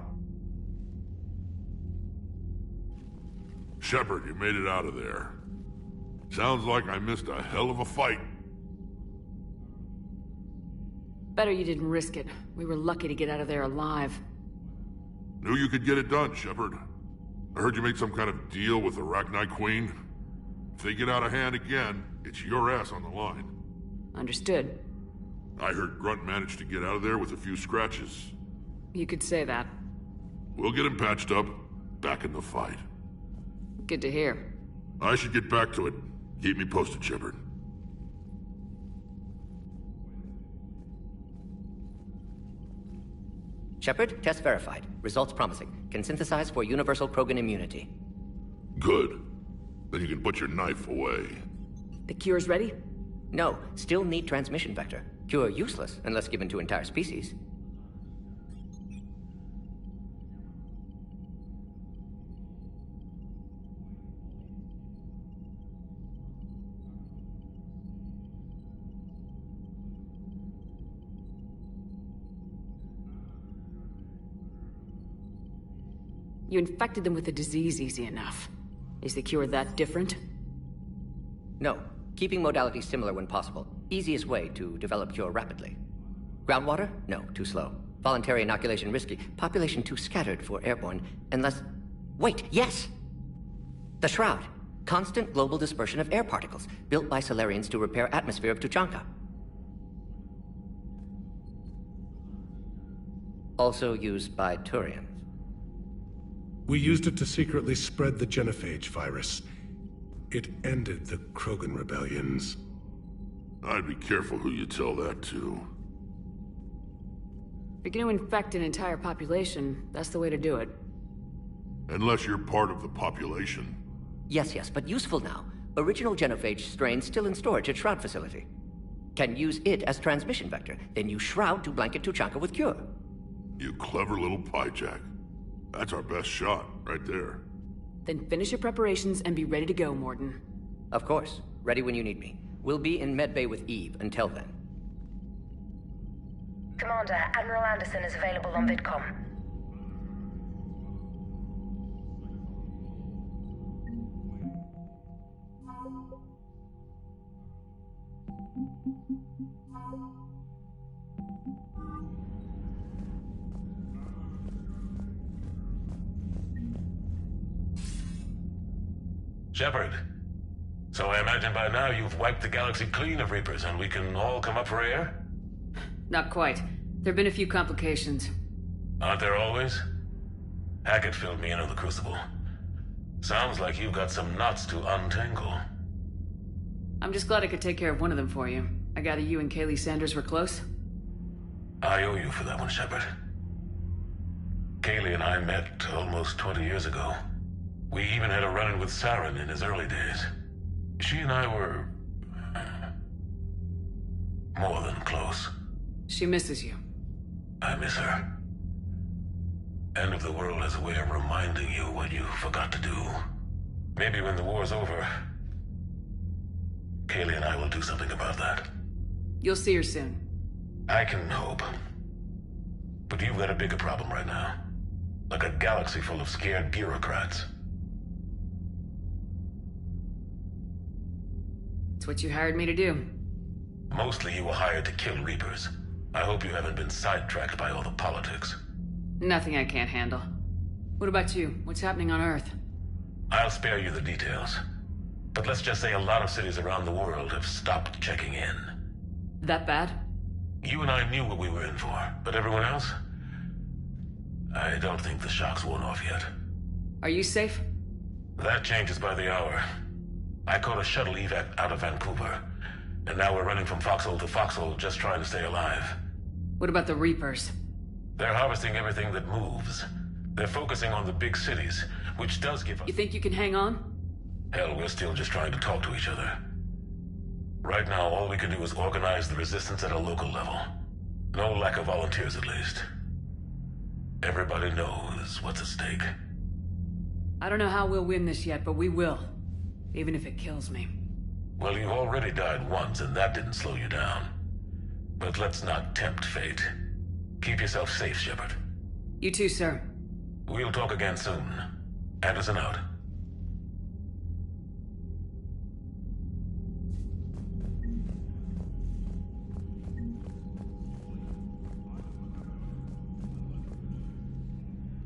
Shepard, you made it out of there. Sounds like I missed a hell of a fight. Better you didn't risk it. We were lucky to get out of there alive. Knew you could get it done, Shepard. I heard you made some kind of deal with the Rachni Queen. If they get out of hand again, it's your ass on the line. Understood. I heard Grunt managed to get out of there with a few scratches. You could say that. We'll get him patched up, back in the fight. Good to hear. I should get back to it. Keep me posted, Shepard. Shepard, test verified. Results promising. Can synthesize for universal Krogan immunity. Good. Then you can put your knife away. The cure's ready? No, still need transmission vector. Cure useless unless given to entire species. You infected them with the disease easy enough. Is the cure that different? No. Keeping modalities similar when possible. Easiest way to develop cure rapidly. Groundwater? No, too slow. Voluntary inoculation risky. Population too scattered for airborne. Unless... Wait, yes! The Shroud. Constant global dispersion of air particles, built by Solarians to repair atmosphere of Tuchanka. Also used by Turians. We used it to secretly spread the genophage virus. It ended the Krogan rebellions. I'd be careful who you tell that to. If you're gonna infect an entire population, that's the way to do it. Unless you're part of the population. Yes, but useful now. Original genophage strain still in storage at Shroud facility. Can use it as transmission vector, then use Shroud to blanket Tuchanka with cure. You clever little pyjack. That's our best shot, right there. Then finish your preparations and be ready to go, Morden. Of course. Ready when you need me. We'll be in medbay with Eve until then. Commander, Admiral Anderson is available on VidCom. Shepard. So I imagine by now you've wiped the galaxy clean of Reapers and we can all come up for air? Not quite. There've been a few complications. Aren't there always? Hackett filled me in on the Crucible. Sounds like you've got some knots to untangle. I'm just glad I could take care of one of them for you. I gather you and Kaylee Sanders were close? I owe you for that one, Shepard. Kaylee and I met almost 20 years ago. We even had a run-in with Saren in his early days. She and I were... more than close. She misses you. I miss her. End of the world has a way of reminding you what you forgot to do. Maybe when the war's over, Kaylee and I will do something about that. You'll see her soon. I can hope. But you've got a bigger problem right now. Like a galaxy full of scared bureaucrats. It's what you hired me to do. Mostly you were hired to kill Reapers. I hope you haven't been sidetracked by all the politics. Nothing I can't handle. What about you? What's happening on Earth? I'll spare you the details. But let's just say a lot of cities around the world have stopped checking in. That bad? You and I knew what we were in for, but everyone else? I don't think the shock's worn off yet. Are you safe? That changes by the hour. I caught a shuttle evac out of Vancouver, and now we're running from foxhole to foxhole just trying to stay alive. What about the Reapers? They're harvesting everything that moves. They're focusing on the big cities, which does give us... You think you can hang on? Hell, we're still just trying to talk to each other. Right now, all we can do is organize the resistance at a local level. No lack of volunteers, at least. Everybody knows what's at stake. I don't know how we'll win this yet, but we will. Even if it kills me. Well, you've already died once, and that didn't slow you down. But let's not tempt fate. Keep yourself safe, Shepard. You too, sir. We'll talk again soon. Anderson out.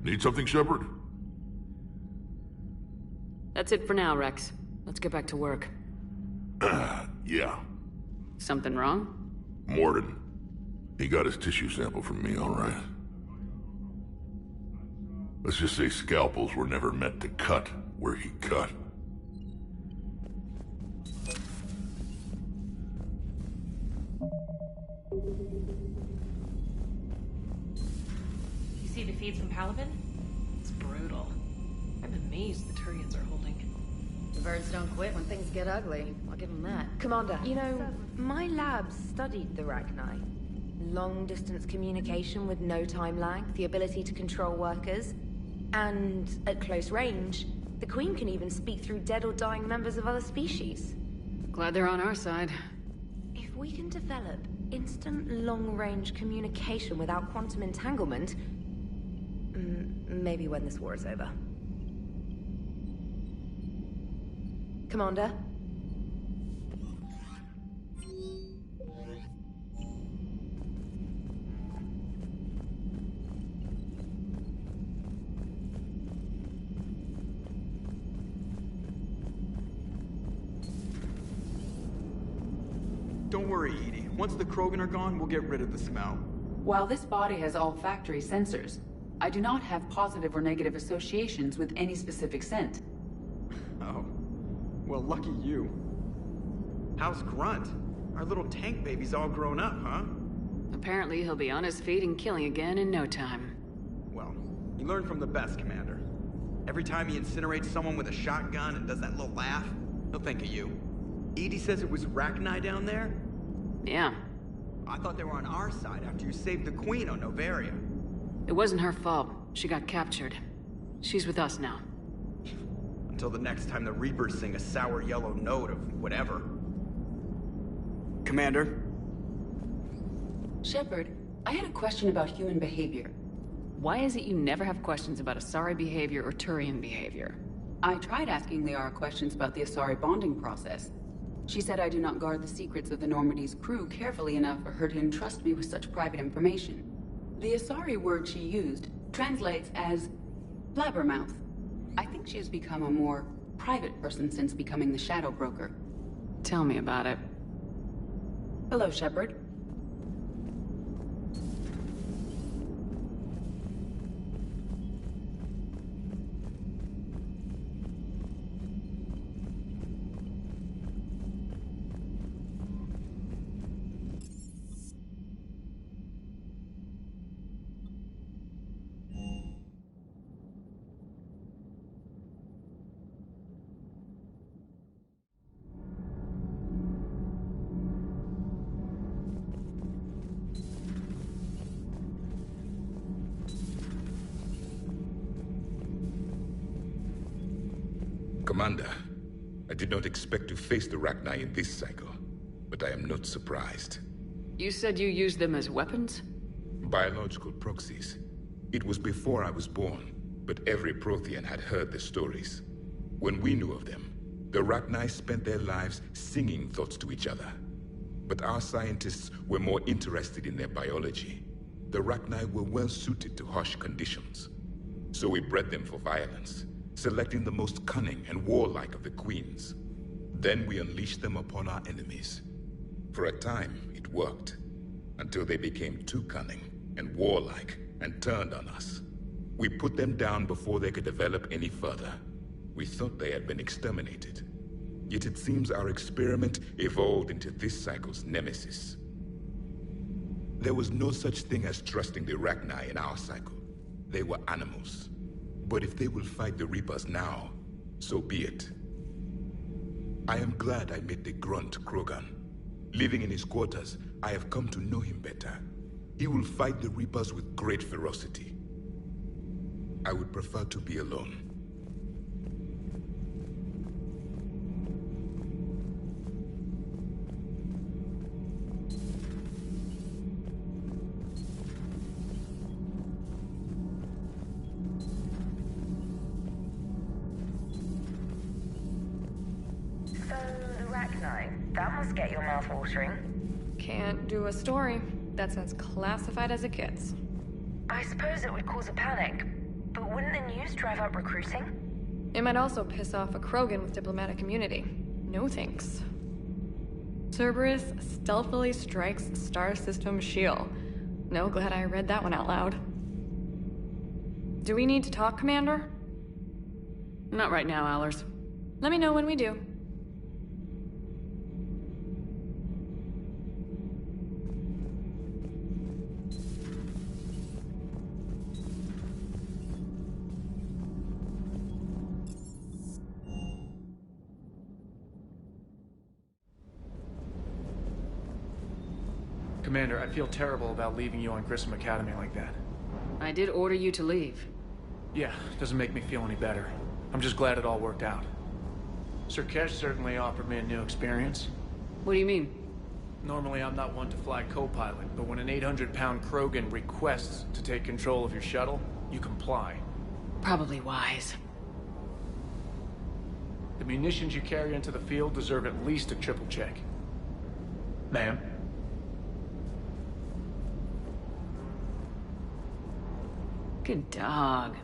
Need something, Shepard? That's it for now, Rex. Let's get back to work. Yeah. Something wrong? Morden, He got his tissue sample from me, all right. Let's just say scalpels were never meant to cut where he cut. You see the feeds from Palaven? It's brutal. I'm amazed the Turians are holding. The birds don't quit when things get ugly. I'll give them that. Commander, you know, my lab studied the Rachni. Long-distance communication with no time lag, the ability to control workers, and at close range, the Queen can even speak through dead or dying members of other species. Glad they're on our side. If we can develop instant long-range communication without quantum entanglement, maybe when this war is over. Commander? Don't worry, Edie. Once the Krogan are gone, we'll get rid of the smell. While this body has olfactory sensors, I do not have positive or negative associations with any specific scent. Oh. Well, lucky you. How's Grunt? Our little tank baby's all grown up, huh? Apparently he'll be on his feet and killing again in no time. Well, you learn from the best, Commander. Every time he incinerates someone with a shotgun and does that little laugh, he'll think of you. Edie says it was Rachni down there? Yeah. I thought they were on our side after you saved the Queen on Novaria. It wasn't her fault. She got captured. She's with us now. Until the next time the Reapers sing a sour yellow note of whatever. Commander? Shepard, I had a question about human behavior. Why is it you never have questions about Asari behavior or Turian behavior? I tried asking Liara questions about the Asari bonding process. She said I do not guard the secrets of the Normandy's crew carefully enough for her to entrust me with such private information. The Asari word she used translates as blabbermouth. I think she has become a more private person since becoming the Shadow Broker. Tell me about it. Hello, Shepard. Commander, I did not expect to face the Rachni in this cycle, but I am not surprised. You said you used them as weapons? Biological proxies. It was before I was born, but every Prothean had heard the stories. When we knew of them, the Rachni spent their lives singing thoughts to each other. But our scientists were more interested in their biology. The Rachni were well suited to harsh conditions. So we bred them for violence, selecting the most cunning and warlike of the queens. Then we unleashed them upon our enemies. For a time, it worked, until they became too cunning and warlike and turned on us. We put them down before they could develop any further. We thought they had been exterminated. Yet it seems our experiment evolved into this cycle's nemesis. There was no such thing as trusting the Rachni in our cycle. They were animals. But if they will fight the Reapers now, so be it. I am glad I met the grunt Krogan. Living in his quarters, I have come to know him better. He will fight the Reapers with great ferocity. I would prefer to be alone. That must get your mouth watering. Can't do a story. That's as classified as it gets. I suppose it would cause a panic, but wouldn't the news drive up recruiting? It might also piss off a Krogan with diplomatic immunity. No thanks. Cerberus stealthily strikes Star System shield. No, glad I read that one out loud. Do we need to talk, Commander? Not right now, Allers. Let me know when we do. Commander, I feel terrible about leaving you on Grissom Academy like that. I did order you to leave. Yeah, doesn't make me feel any better. I'm just glad it all worked out. Sir Kesh certainly offered me a new experience. What do you mean? Normally I'm not one to fly co-pilot, but when an 800-pound Krogan requests to take control of your shuttle, you comply. Probably wise. The munitions you carry into the field deserve at least a triple check. Ma'am? Good dog.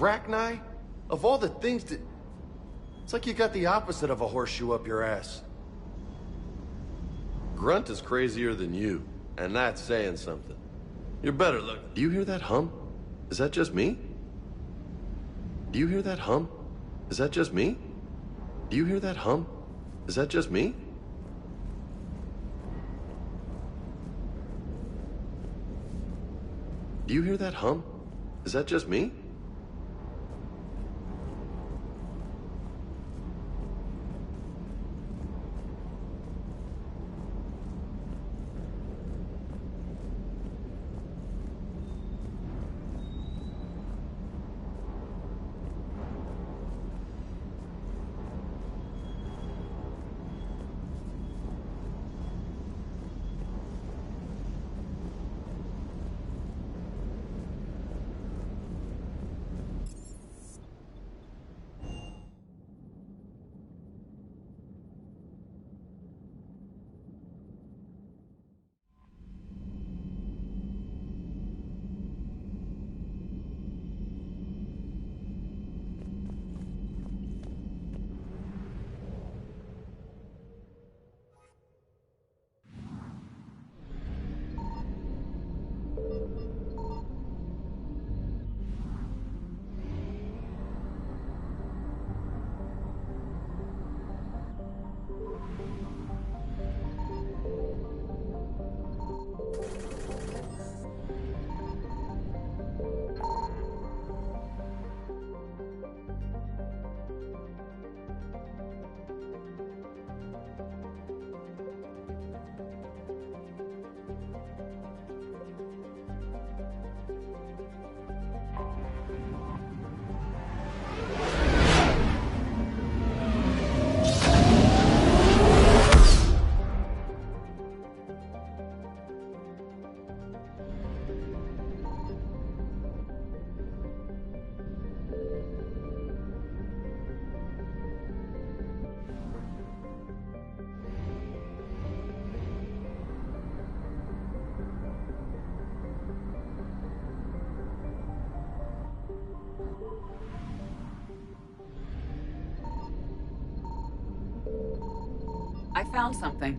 Rachni? Of all the things that... It's like you got the opposite of a horseshoe up your ass. Grunt is crazier than you, and that's saying something. You're better look. Do you hear that hum? Is that just me? Do you hear that hum? Is that just me? Do you hear that hum? Is that just me? Do you hear that hum? Is that just me? I found something.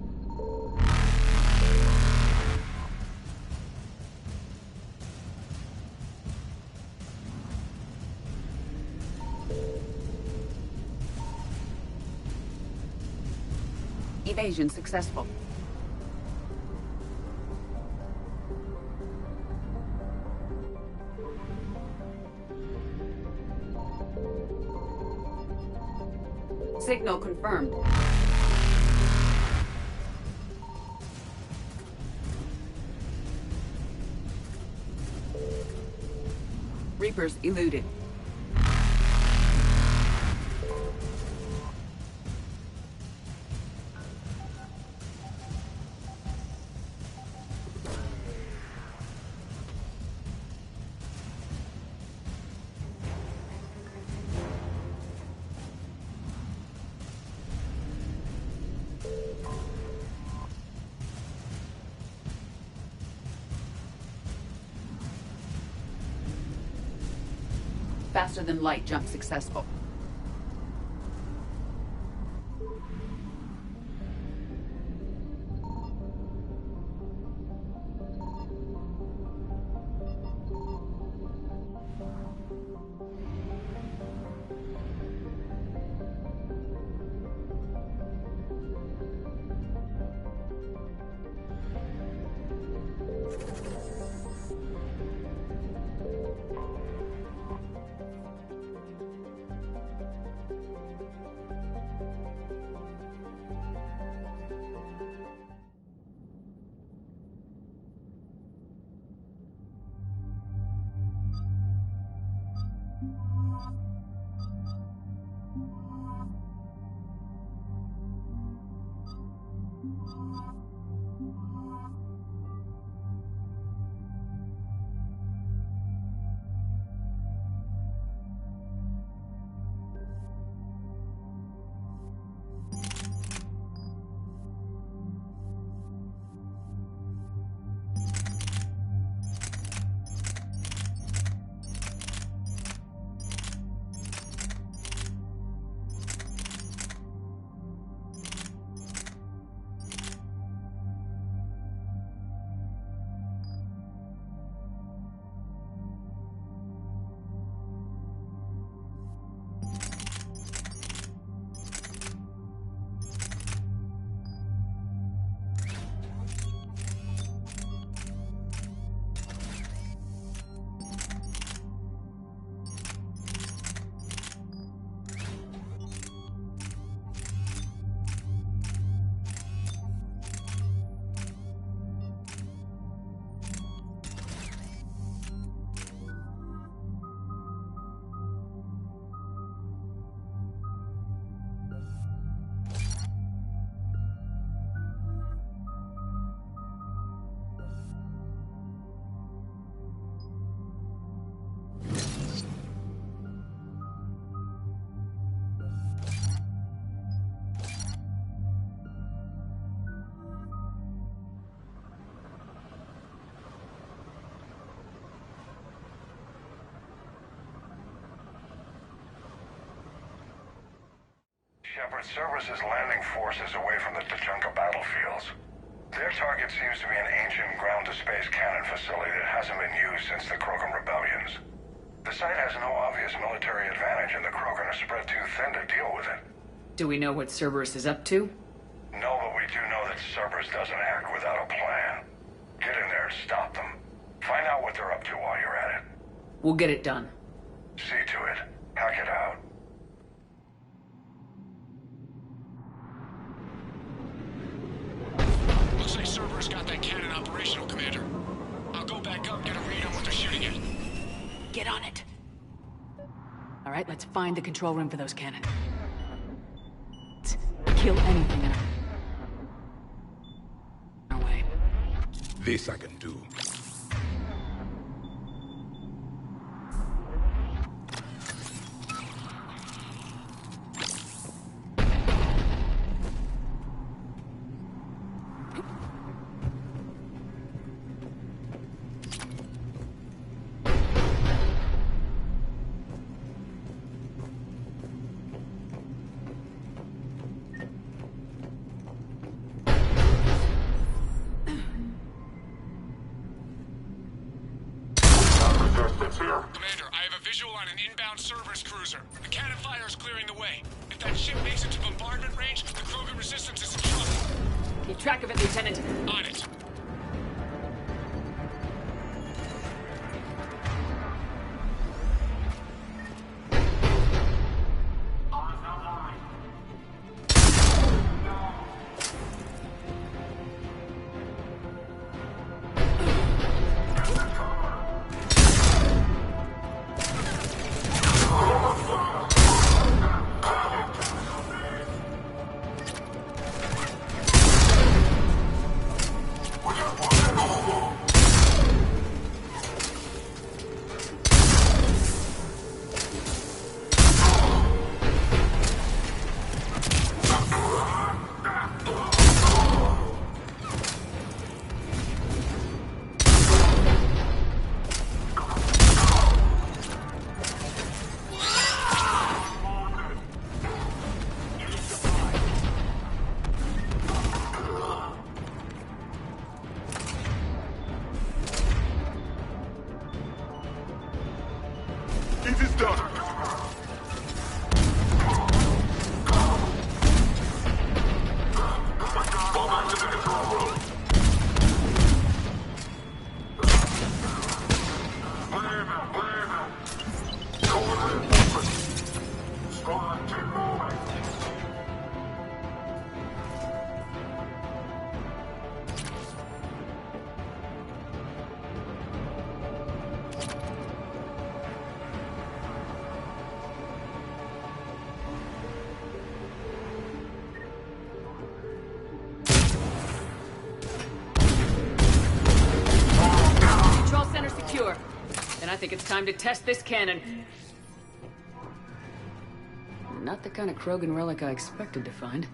Evasion successful. Signal confirmed. Reapers eluded. Faster than light jump successful. Shepard, Cerberus is landing forces away from the Tuchanka battlefields. Their target seems to be an ancient ground-to-space cannon facility that hasn't been used since the Krogan rebellions. The site has no obvious military advantage, and the Krogan are spread too thin to deal with it. Do we know what Cerberus is up to? No, but we do know that Cerberus doesn't act without a plan. Get in there and stop them. Find out what they're up to while you're at it. We'll get it done. See to it. Hack it out. Looks like Cerberus got that cannon operational, Commander. I'll go back up and get a read on what they're shooting at. Get on it. All right, let's find the control room for those cannons. Kill anything in our way. This I can do. Commander, I have a visual on an inbound Cerberus cruiser. The cannon fire is clearing the way. If that ship makes it to bombardment range, the Krogan resistance is in trouble. Keep track of it, Lieutenant. On it. It is done. Control center secure. Then I think it's time to test this cannon. Not the kind of Krogan relic I expected to find.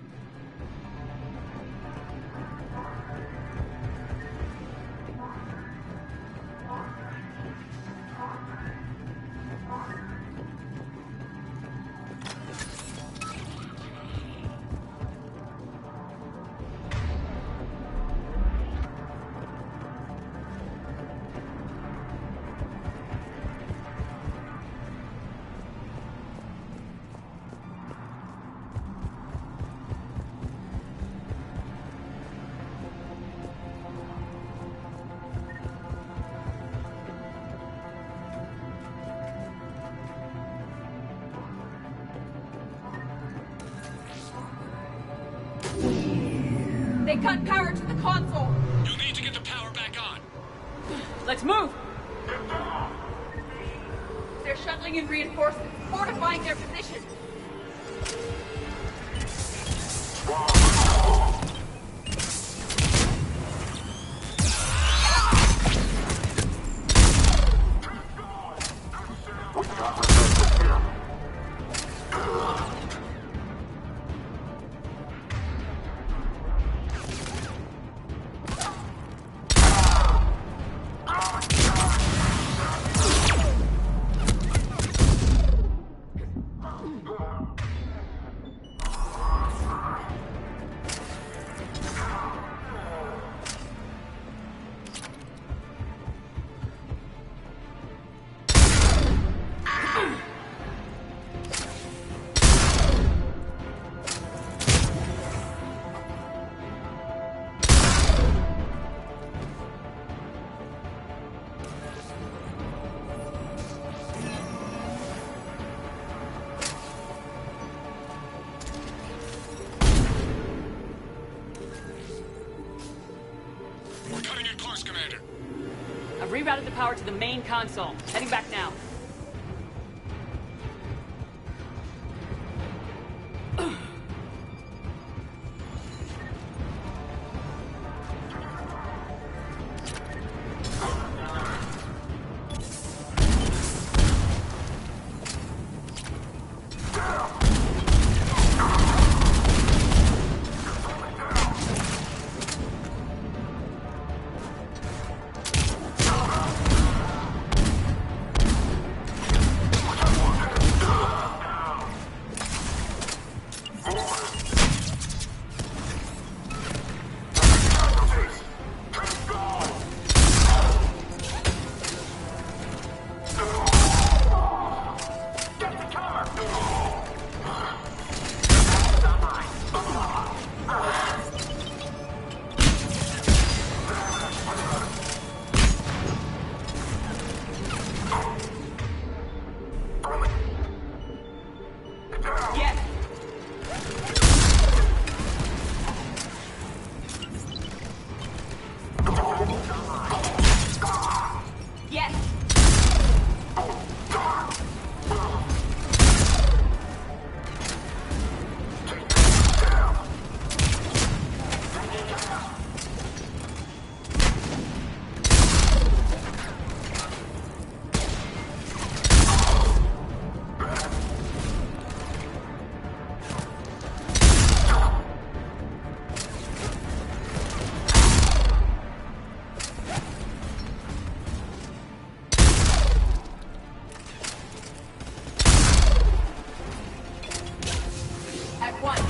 They cut power to the console. You'll need to get the power back on. Let's move! They're shuttling in reinforcements, fortifying their position. We're cutting it close, Commander. I've rerouted the power to the main console. Heading back now. Yes! Yes! At once!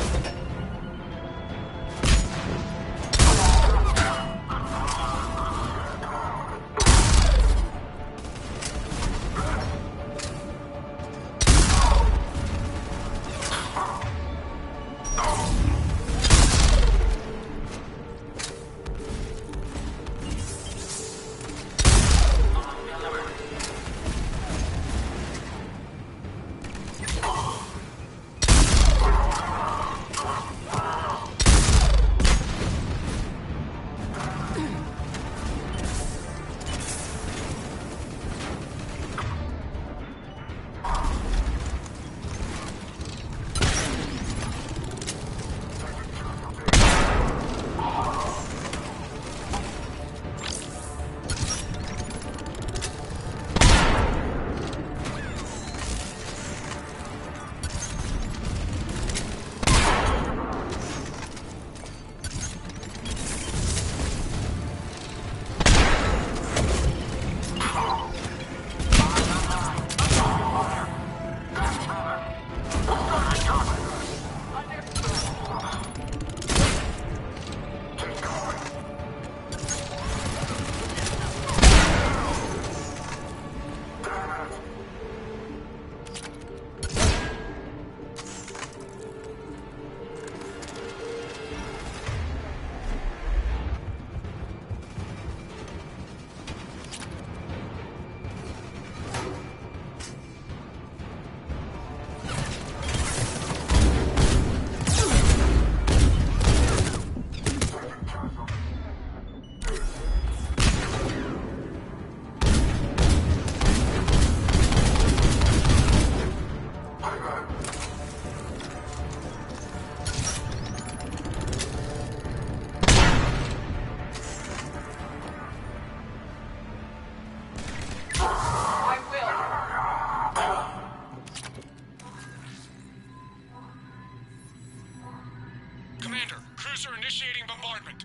Commander, cruiser initiating bombardment.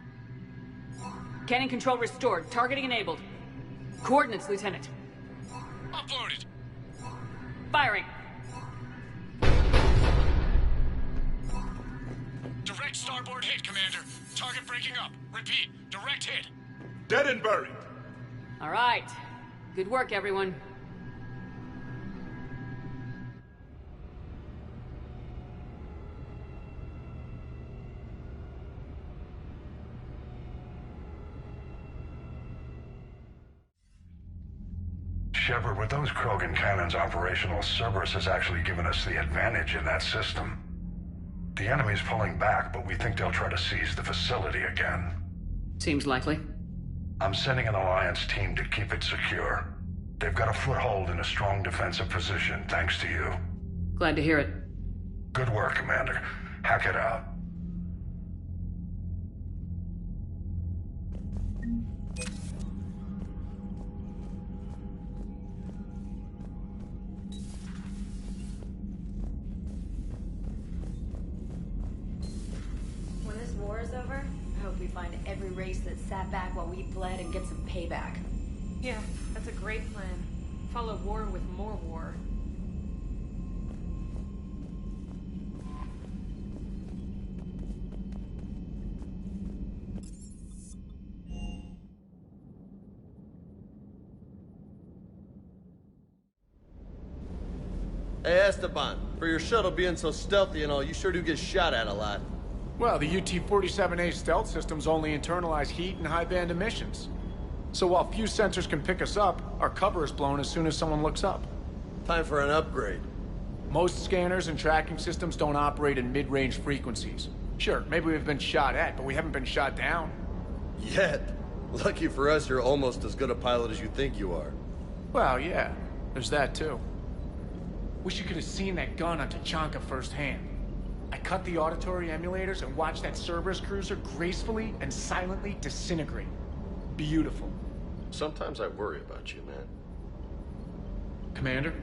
Cannon control restored. Targeting enabled. Coordinates, Lieutenant. Uploaded. Firing. Direct starboard hit, Commander. Target breaking up. Repeat, direct hit. Dead and buried. All right. Good work, everyone. Shepard, with those Krogan cannons operational, Cerberus has actually given us the advantage in that system. The enemy's pulling back, but we think they'll try to seize the facility again. Seems likely. I'm sending an Alliance team to keep it secure. They've got a foothold in a strong defensive position, thanks to you. Glad to hear it. Good work, Commander. Hack it out. When this war is over, I hope we find every race that sat back while we bled and get some payback. Yeah, that's a great plan. Follow war with more war. Hey, Esteban, for your shuttle being so stealthy and all, you sure do get shot at a lot. Well, the UT-47A stealth systems only internalize heat and high-band emissions. So while few sensors can pick us up, our cover is blown as soon as someone looks up. Time for an upgrade. Most scanners and tracking systems don't operate in mid-range frequencies. Sure, maybe we've been shot at, but we haven't been shot down. Yet. Lucky for us, you're almost as good a pilot as you think you are. Well, yeah. There's that, too. Wish you could have seen that gun on Tuchanka firsthand. I cut the auditory emulators and watched that Cerberus cruiser gracefully and silently disintegrate. Beautiful. Sometimes I worry about you, man. Commander?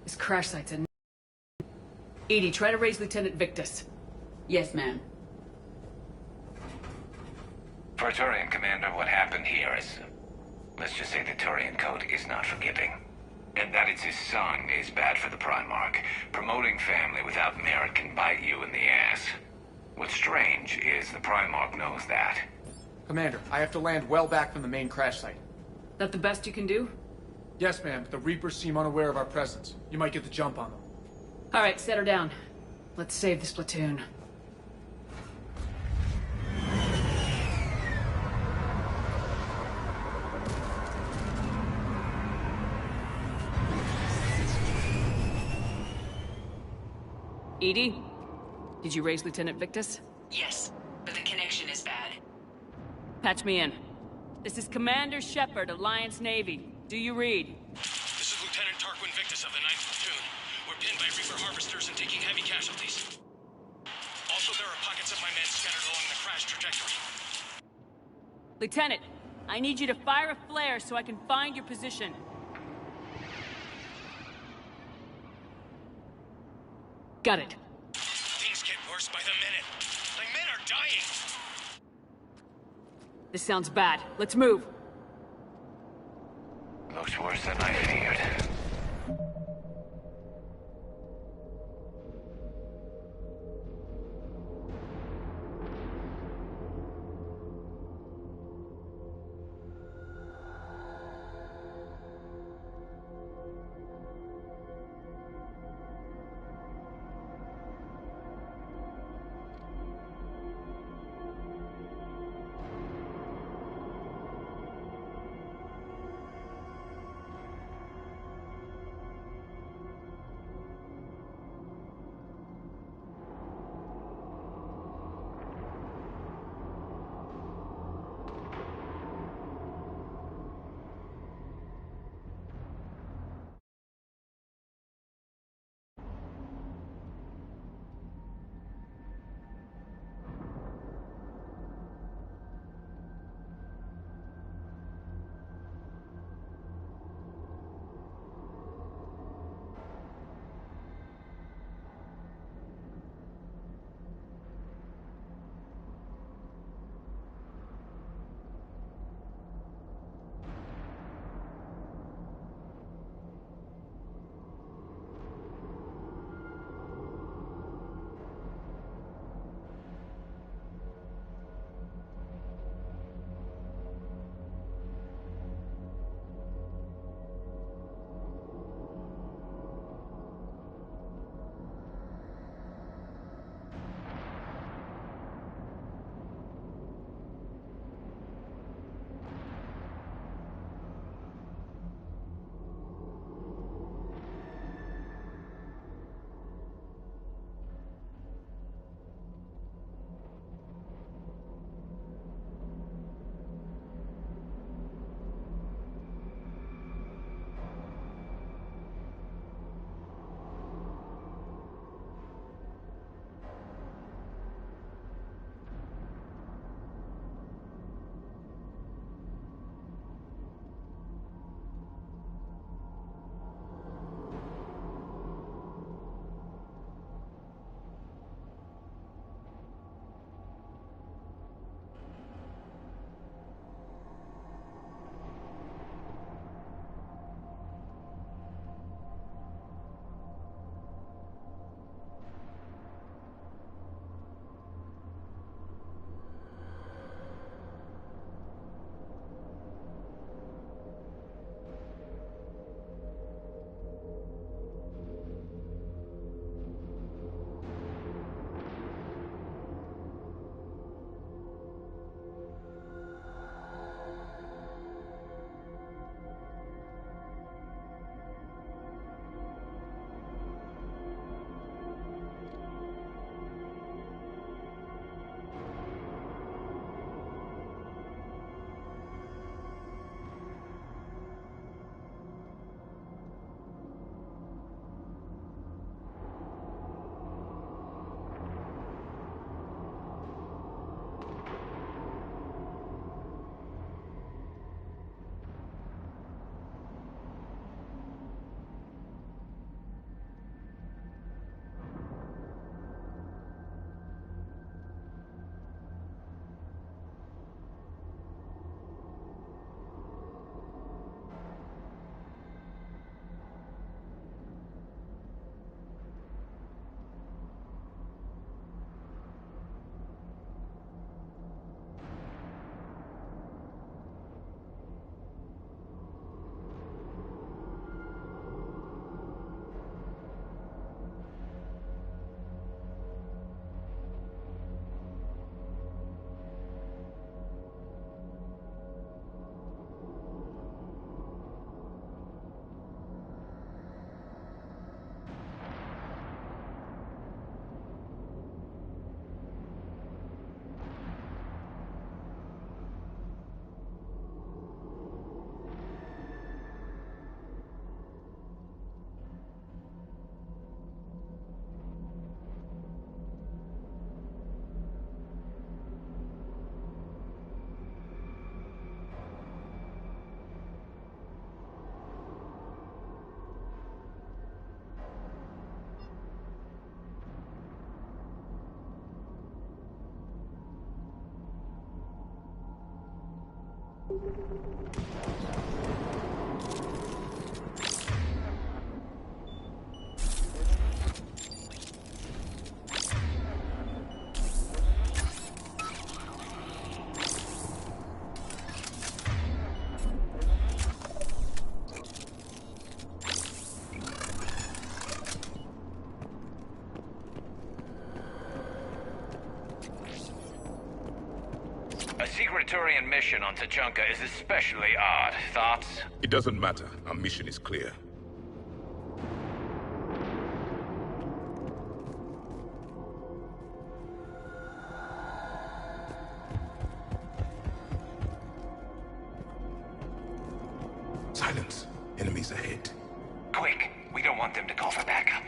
This crash site's a... Edie, try to raise Lieutenant Victus. Yes, ma'am. For a Turian commander, what happened here is... let's just say the Turian code is not forgiving. And that it's his son is bad for the Primarch. Promoting family without merit can bite you in the ass. What's strange is the Primarch knows that. Commander, I have to land well back from the main crash site. That the best you can do? Yes, ma'am, but the Reapers seem unaware of our presence. You might get the jump on them. All right, set her down. Let's save this platoon. Edie? Did you raise Lieutenant Victus? Yes, but the connection is bad. Patch me in. This is Commander Shepard, Alliance Navy. Do you read? This is Lieutenant Tarquin Victus of the 9th Platoon. We're pinned by Reaper harvesters and taking heavy casualties. Also, there are pockets of my men scattered along the crash trajectory. Lieutenant, I need you to fire a flare so I can find your position. Got it. Things get worse by the minute. My men are dying. This sounds bad. Let's move. Looks worse than I feared. A secret Turian mission on Tuchanka is especially odd. Thoughts? It doesn't matter. Our mission is clear. Silence. Enemies ahead. Quick! We don't want them to call for backup.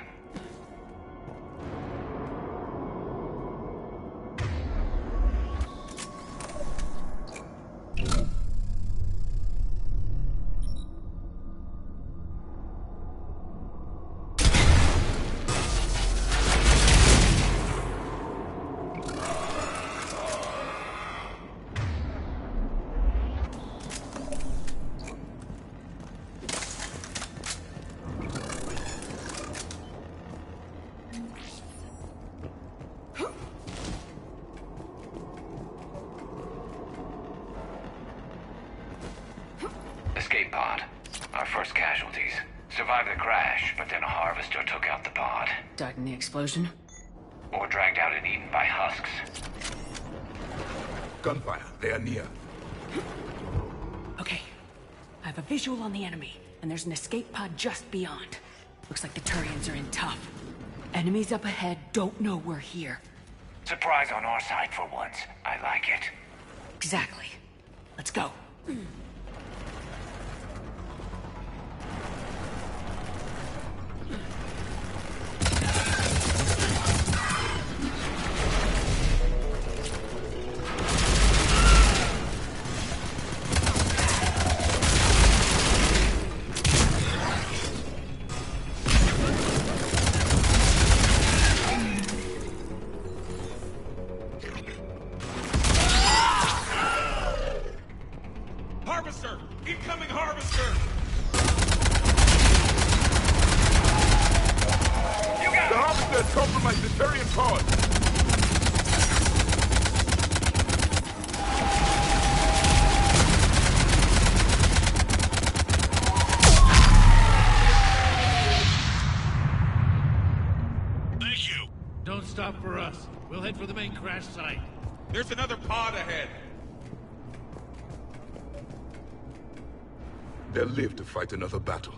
Escape pod. Our first casualties. Survived the crash, but then a harvester took out the pod. Died in the explosion? Or dragged out and eaten by husks. Gunfire. They are near. Okay. I have a visual on the enemy, and there's an escape pod just beyond. Looks like the Turians are in tough. Enemies up ahead don't know we're here. Surprise on our side for once. I like it. Exactly. Let's go. Harvester! Incoming harvester! The harvester has compromised the Turian pod. Thank you! Don't stop for us. We'll head for the main crash site. There's another pod ahead! They'll live to fight another battle.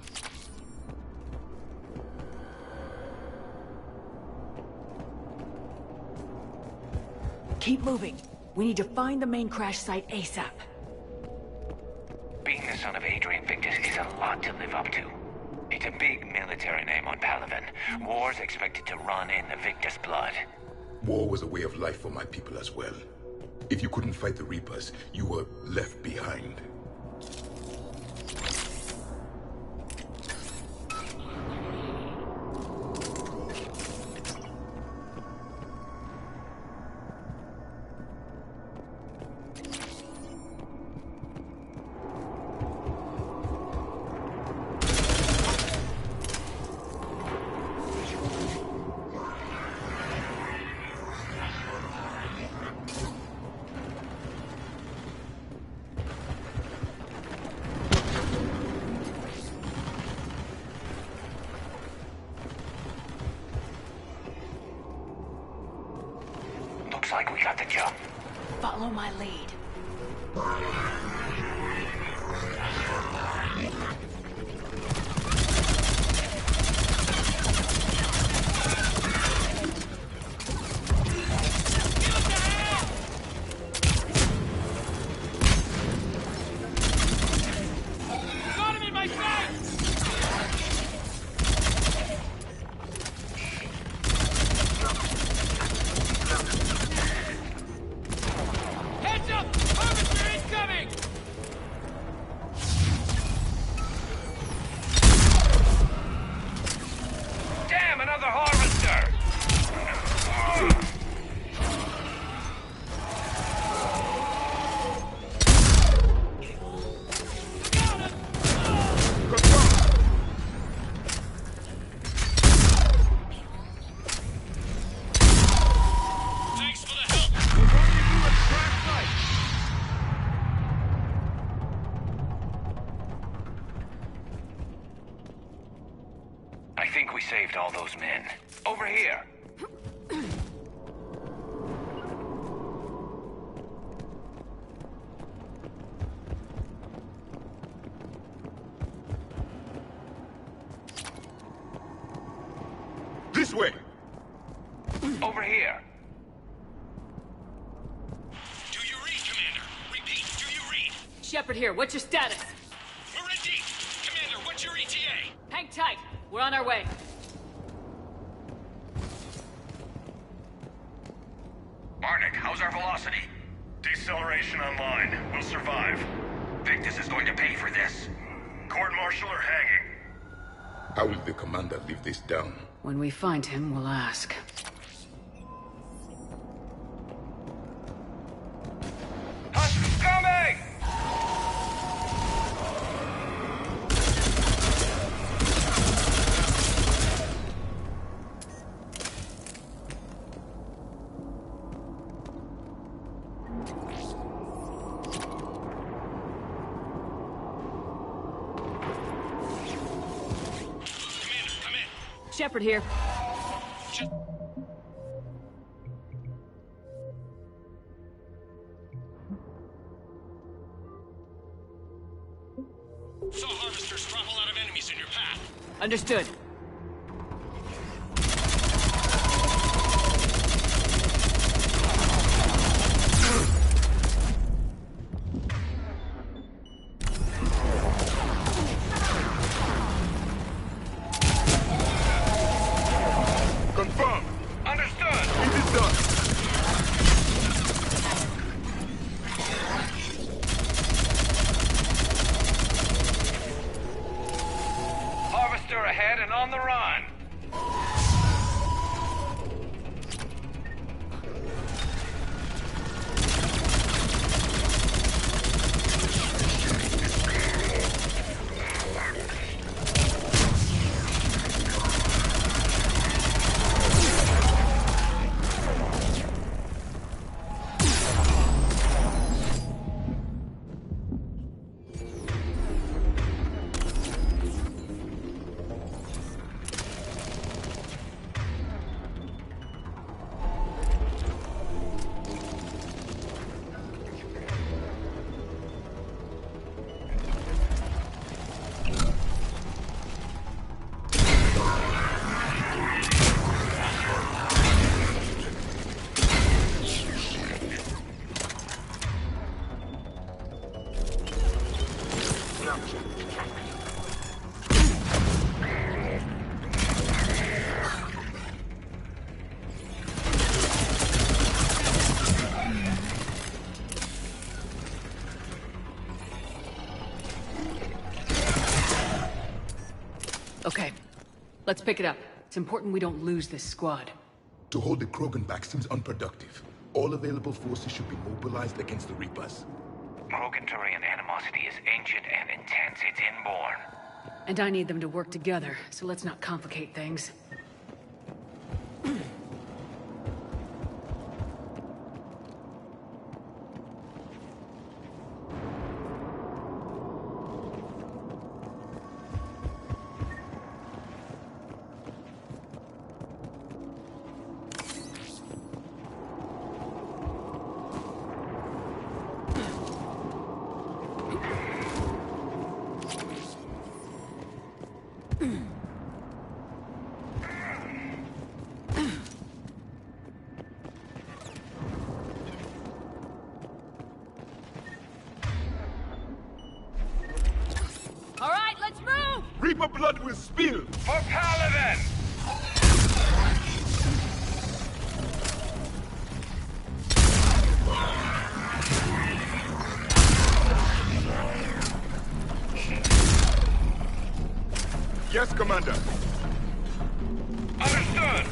Keep moving. We need to find the main crash site ASAP. Being the son of Adrian Victus is a lot to live up to. It's a big military name on Palaven. War's expected to run in the Victus blood. War was a way of life for my people as well. If you couldn't fight the Reapers, you were left behind. Looks like we got the jump. Follow my lead. Got him in my sight! Heads up! Harvester incoming! saved all those men. Over here! This way! Over here! Do you read, Commander? Repeat, do you read? Shepard here, what's your status? We're in deep. Commander, what's your ETA? Hang tight, we're on our way. Arnik, how's our velocity? Deceleration online. We'll survive. Victus is going to pay for this. Court-martial or hanging? How will the commander live this down? When we find him, we'll ask. Coming! Shepard here. Saw harvesters drop a lot of enemies in your path. Understood. Confirm! Understood! It is done! Harvester ahead and on the run! Okay, let's pick it up. It's important we don't lose this squad. To hold the Krogan back seems unproductive. All available forces should be mobilized against the Reapers. Krogan-Turian animosity is ancient and intense. It's inborn. And I need them to work together, so let's not complicate things. All right, let's move! Reaper blood will spill! For Paladin! Yes, Commander. Understood!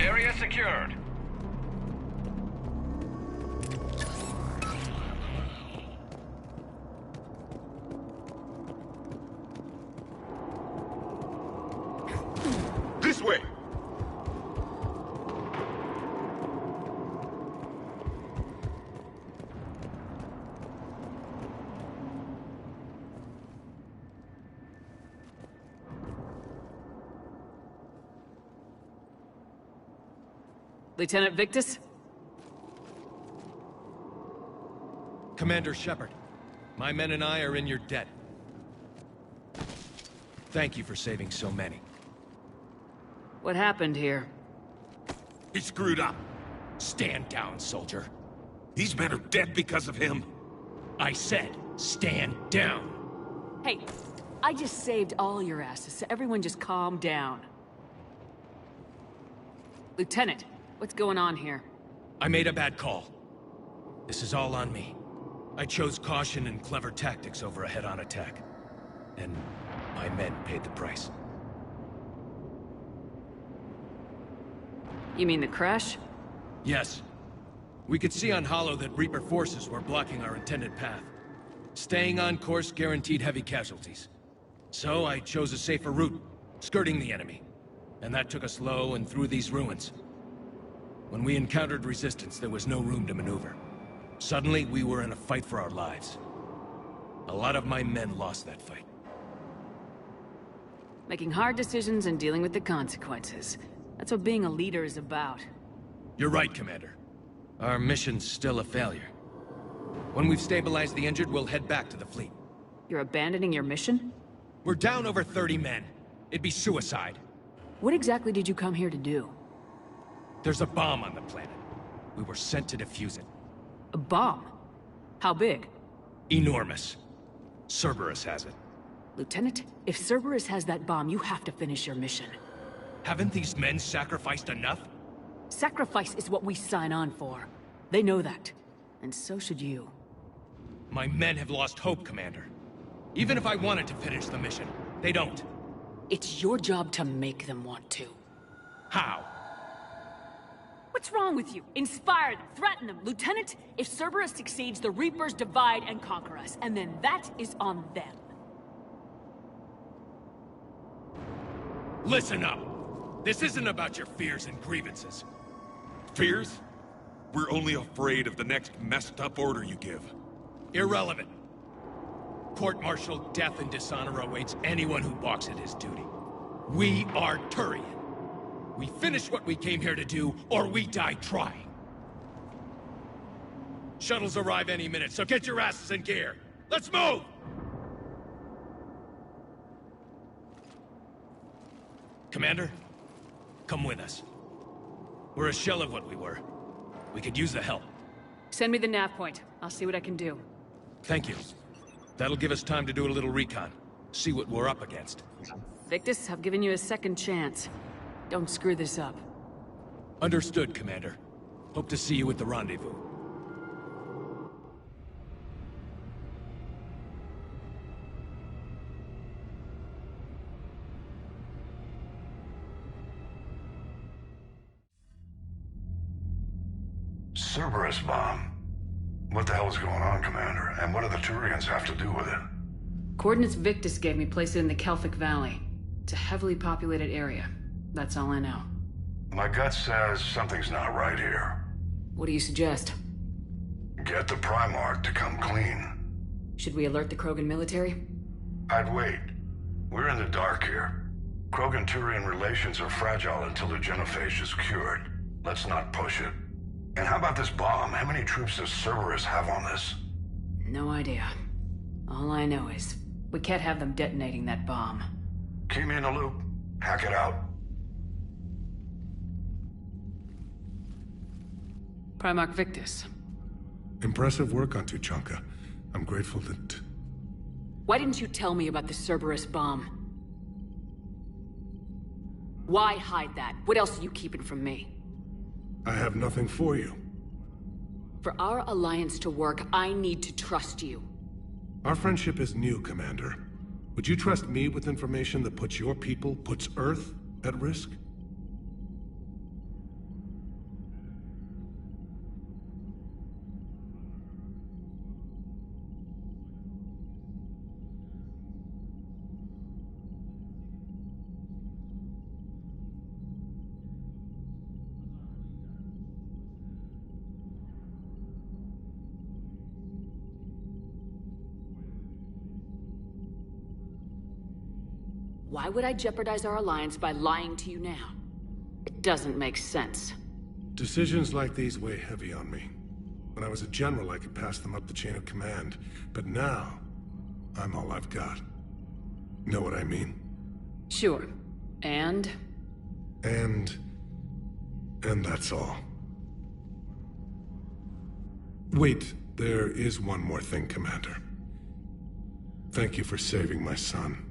Area secured. This way! Lieutenant Victus? Commander Shepard, my men and I are in your debt. Thank you for saving so many. What happened here? He screwed up. Stand down, soldier. These men are dead because of him. I said, stand down. Hey, I just saved all your asses, so everyone just calm down. Lieutenant, what's going on here? I made a bad call. This is all on me. I chose caution and clever tactics over a head-on attack. And my men paid the price. You mean the crash? Yes. We could see on Hollow that Reaper forces were blocking our intended path. Staying on course guaranteed heavy casualties. So I chose a safer route, skirting the enemy. And that took us low and through these ruins. When we encountered resistance, there was no room to maneuver. Suddenly, we were in a fight for our lives. A lot of my men lost that fight. Making hard decisions and dealing with the consequences. That's what being a leader is about. You're right, Commander. Our mission's still a failure. When we've stabilized the injured, we'll head back to the fleet. You're abandoning your mission? We're down over 30 men. It'd be suicide. What exactly did you come here to do? There's a bomb on the planet. We were sent to defuse it. A bomb? How big? Enormous. Cerberus has it. Lieutenant, if Cerberus has that bomb, you have to finish your mission. Haven't these men sacrificed enough? Sacrifice is what we sign on for. They know that. And so should you. My men have lost hope, Commander. Even if I wanted to finish the mission, they don't. It's your job to make them want to. How? What's wrong with you? Inspire them, threaten them. Lieutenant, if Cerberus succeeds, the Reapers divide and conquer us, and then that is on them. Listen up! This isn't about your fears and grievances. Fears? We're only afraid of the next messed up order you give. Irrelevant. Court-martial death and dishonor awaits anyone who balks at his duty. We are Turian. We finish what we came here to do, or we die trying. Shuttles arrive any minute, so get your asses in gear. Let's move! Commander, come with us. We're a shell of what we were. We could use the help. Send me the nav point. I'll see what I can do. Thank you. That'll give us time to do a little recon. See what we're up against. Victus, I've given you a second chance. Don't screw this up. Understood, Commander. Hope to see you at the rendezvous. Cerberus bomb. What the hell is going on, Commander? And what do the Turians have to do with it? Coordinates Victus gave me place it in the Kelphic Valley. It's a heavily populated area. That's all I know. My gut says something's not right here. What do you suggest? Get the Primarch to come clean. Should we alert the Krogan military? I'd wait. We're in the dark here. Krogan-Turian relations are fragile until the genophage is cured. Let's not push it. And how about this bomb? How many troops does Cerberus have on this? No idea. All I know is, we can't have them detonating that bomb. Keep me in the loop. Hack it out. Primarch Victus. Impressive work on Tuchanka. I'm grateful that... Why didn't you tell me about the Cerberus bomb? Why hide that? What else are you keeping from me? I have nothing for you. For our alliance to work, I need to trust you. Our friendship is new, Commander. Would you trust me with information that puts your people, puts Earth, at risk? Why would I jeopardize our alliance by lying to you now? It doesn't make sense. Decisions like these weigh heavy on me. When I was a general, I could pass them up the chain of command. But now, I'm all I've got. Know what I mean? Sure. And that's all. Wait, there is one more thing, Commander. Thank you for saving my son.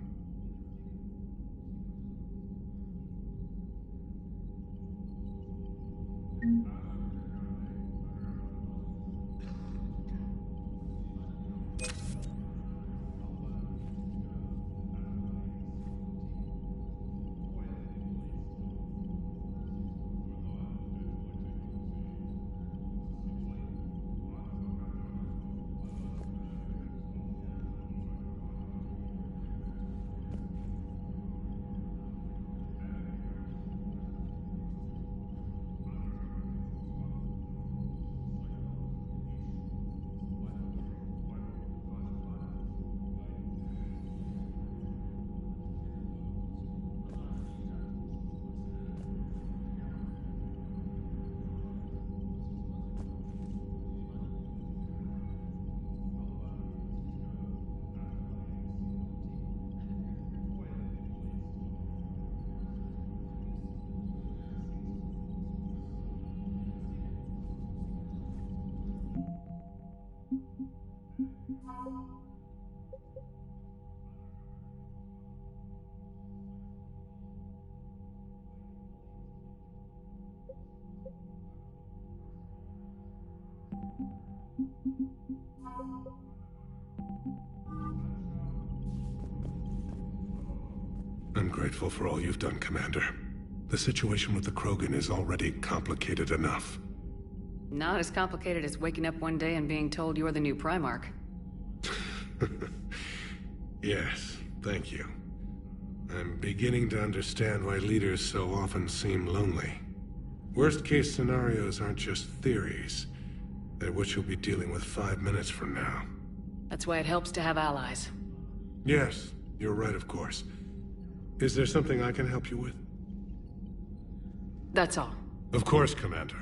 I'm grateful for all you've done, Commander. The situation with the Krogan is already complicated enough. not as complicated as waking up one day and being told you're the new Primarch. Yes, thank you. I'm beginning to understand why leaders so often seem lonely. Worst-case scenarios aren't just theories. They're what you'll be dealing with 5 minutes from now. That's why it helps to have allies. Yes, you're right, of course. Is there something I can help you with? That's all. Of course, Commander.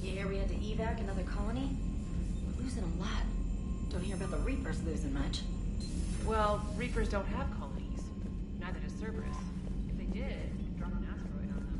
You hear we had to evac another colony? We're losing a lot. Don't hear about the Reapers losing much. Well, Reapers don't have colonies. Neither does Cerberus. If they did, drop an asteroid on them.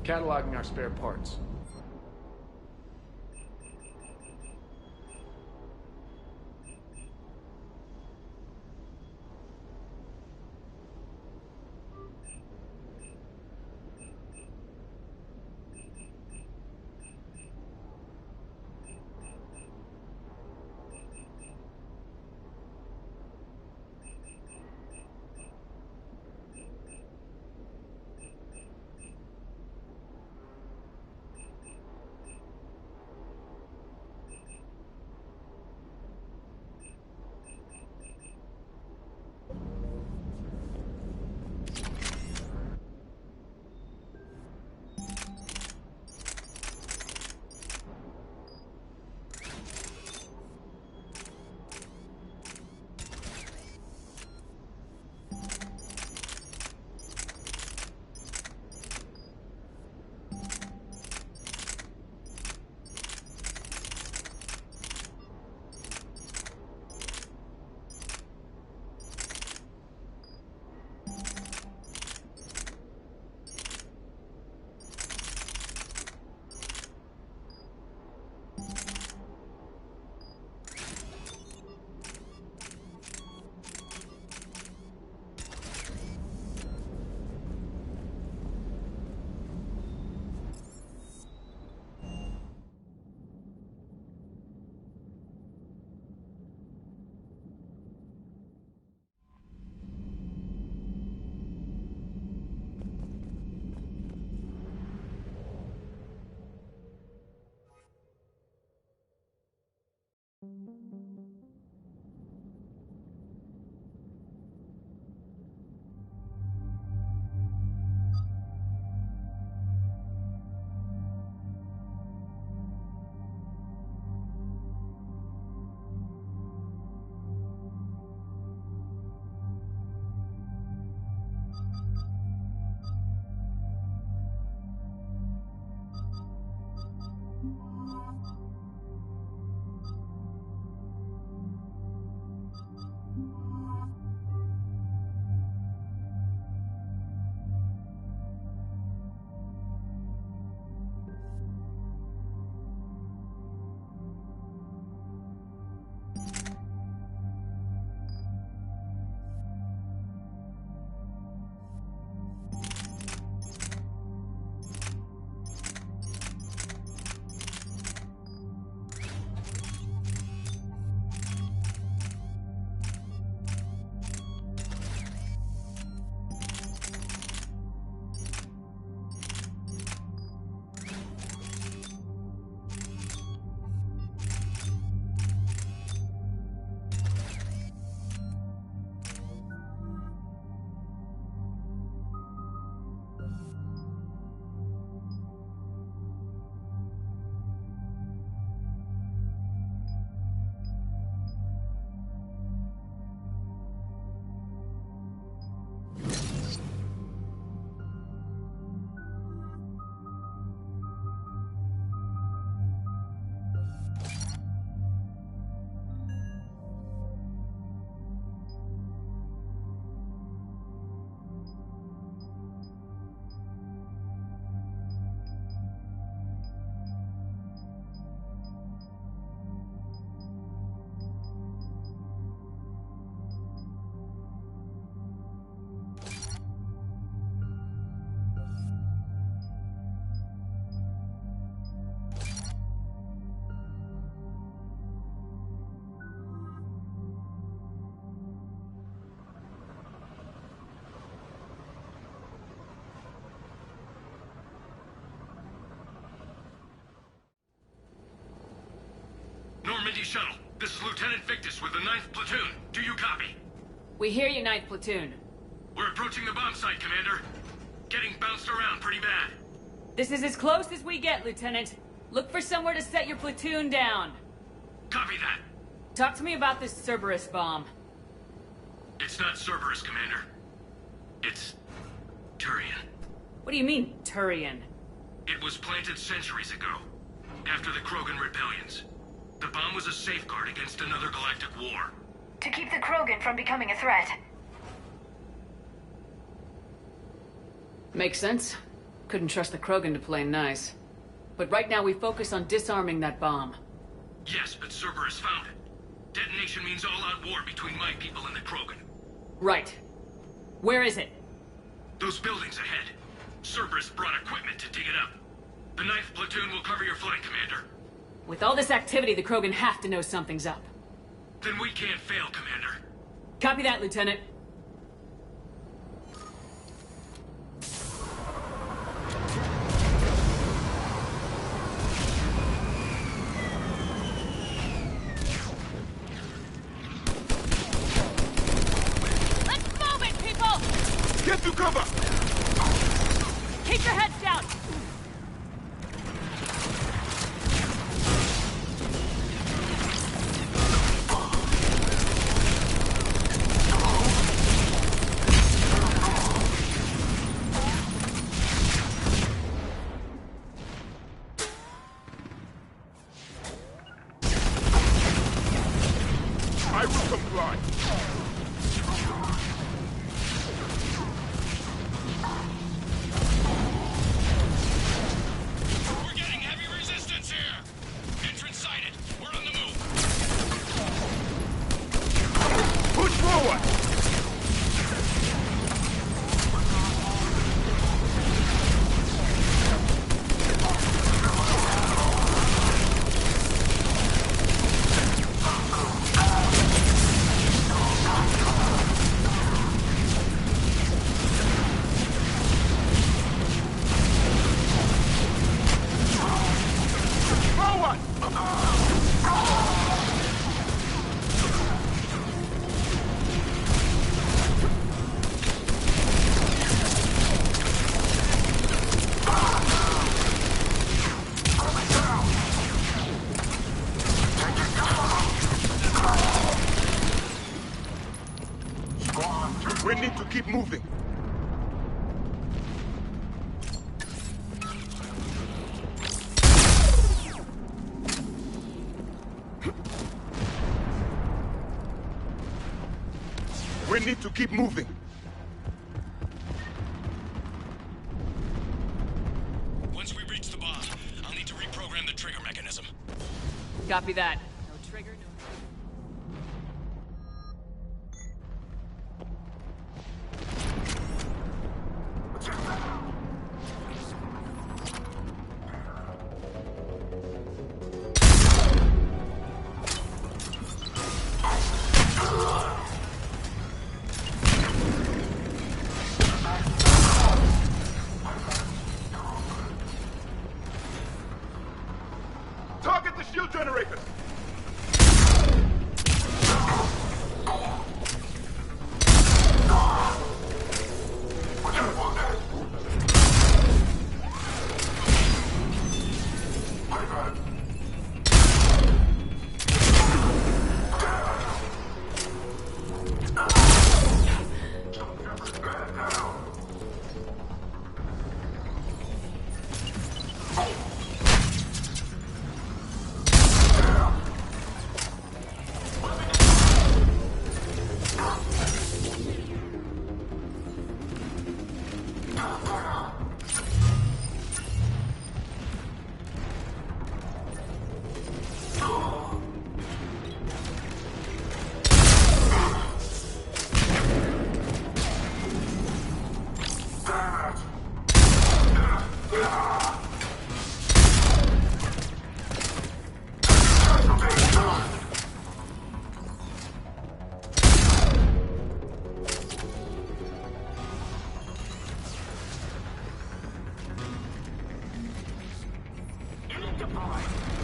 Cataloging our spare parts. shuttle. This is Lieutenant Victus with the 9th Platoon. Do you copy? We hear you, 9th Platoon. We're approaching the bomb site, Commander. Getting bounced around pretty bad. This is as close as we get, Lieutenant. Look for somewhere to set your platoon down. Copy that. Talk to me about this Cerberus bomb. It's not Cerberus, Commander. It's Turian. What do you mean, Turian? It was planted centuries ago, after the Krogan rebellions. The bomb was a safeguard against another galactic war. To keep the Krogan from becoming a threat. Makes sense. Couldn't trust the Krogan to play nice. But right now we focus on disarming that bomb. Yes, but Cerberus found it. Detonation means all-out war between my people and the Krogan. Right. Where is it? Those buildings ahead. Cerberus brought equipment to dig it up. The 9th Platoon will cover your flank, Commander. With all this activity, the Krogan have to know something's up. Then we can't fail, Commander. Copy that, Lieutenant. Let's move it, people! Get to cover! Keep your heads down! I will comply. We're getting heavy resistance here! Entrance sighted. We're on the move. Push forward! We need to keep moving. We need to keep moving. Once we reach the bomb, I'll need to reprogram the trigger mechanism. Copy that. No trigger, no... Target the shield generators!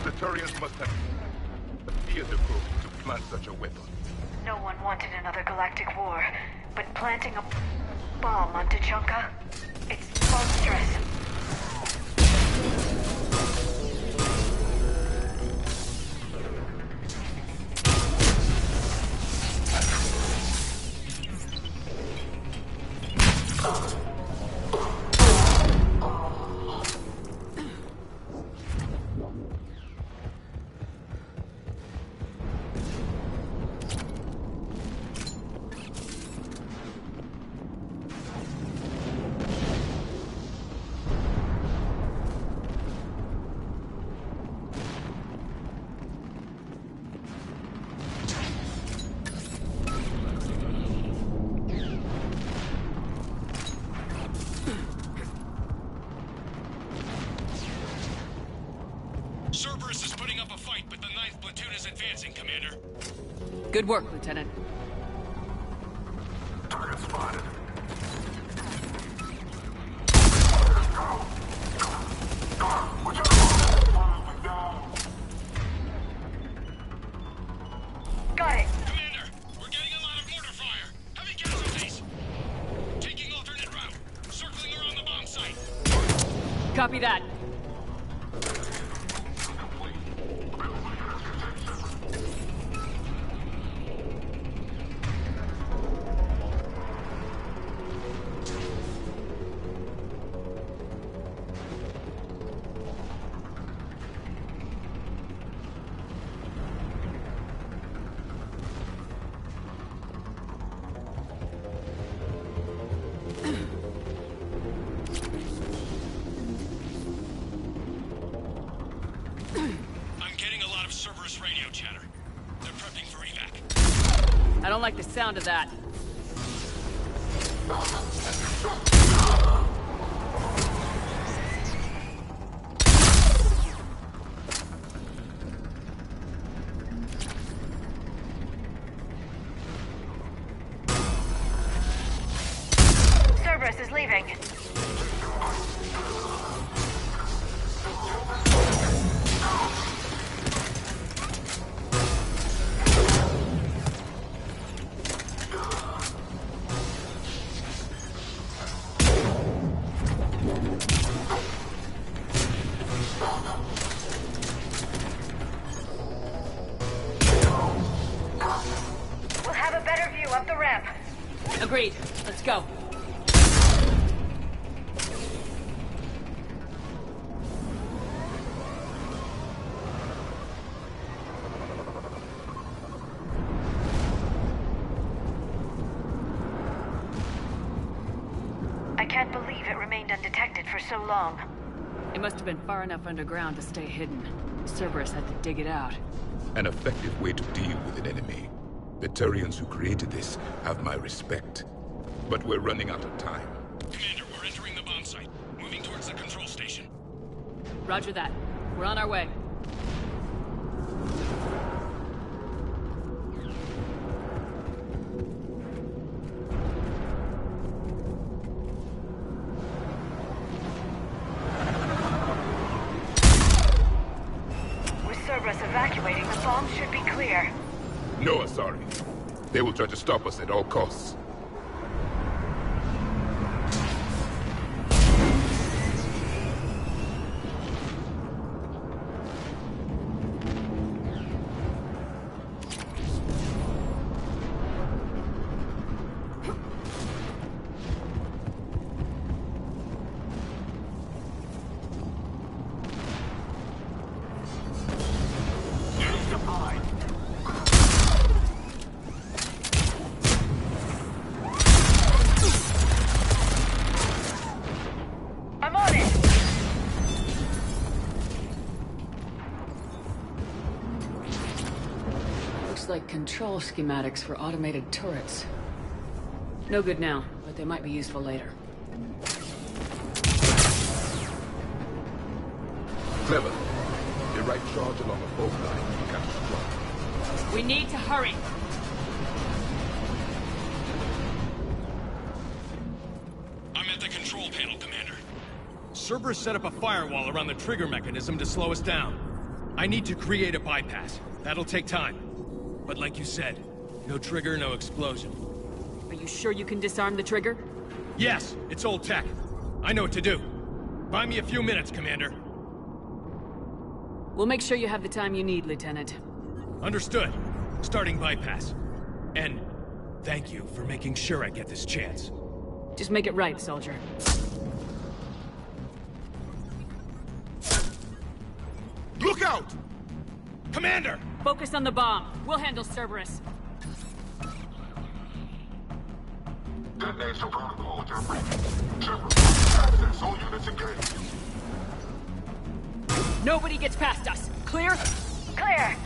The Turians must have killed the crew to plant such a weapon? No one wanted another galactic war, but planting a bomb on Tuchanka? It's monstrous. Cerberus is putting up a fight, but the 9th platoon is advancing, Commander. Good work, Lieutenant. Target spotted. Got it. Commander, we're getting a lot of mortar fire. Heavy casualties. Taking alternate route. Circling around the bomb site. Copy that. Cerberus radio chatter. They're prepping for evac. I don't like the sound of that. Cerberus is leaving. We'll have a better view up the ramp. Agreed. Let's go. I can't believe it remained undetected for so long. It must have been far enough underground to stay hidden. Cerberus had to dig it out. An effective way to deal with an enemy. The Turians who created this have my respect. But we're running out of time. Commander, we're entering the bomb site. Moving towards the control station. Roger that. We're on our way. With Cerberus evacuating, the bomb should be clear. No, Asari. They will try to stop us at all costs. I'm on it! Looks like control schematics for automated turrets. No good now, but they might be useful later. Clever. The right charge along the fault line began to strike. We need to hurry! I'm at the control panel, Commander. Cerberus set up a firewall around the trigger mechanism to slow us down. I need to create a bypass. That'll take time. But like you said, no trigger, no explosion. Are you sure you can disarm the trigger? Yes, it's old tech. I know what to do. Buy me a few minutes, Commander. We'll make sure you have the time you need, Lieutenant. Understood. Starting bypass. And thank you for making sure I get this chance. Just make it right, soldier. Look out! Commander! Focus on the bomb. We'll handle Cerberus. Detonation protocol at your Cerberus, access all units engaged. Nobody gets past us. Clear? Clear.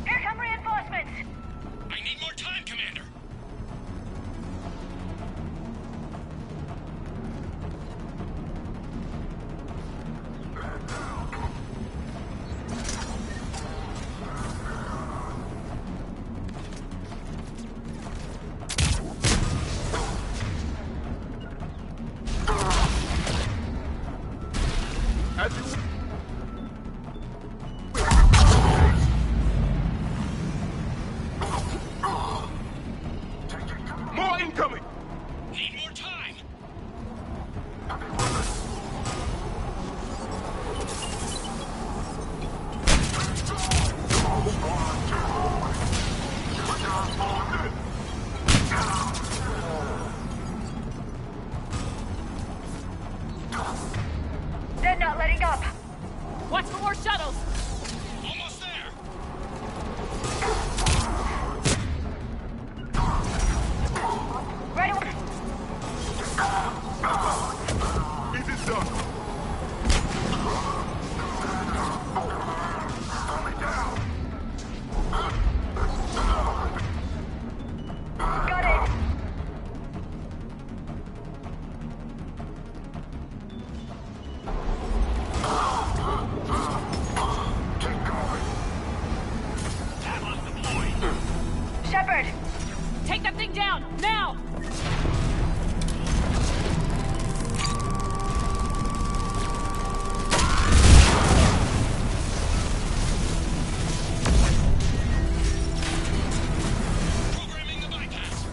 Here come reinforcements. I need more time, Commander. More incoming! Need more time. They're not letting up. Watch for more shuttles! Almost there. Right away. Is it done? Got it. Shepard. Take that thing down! Now! Programming the bypass.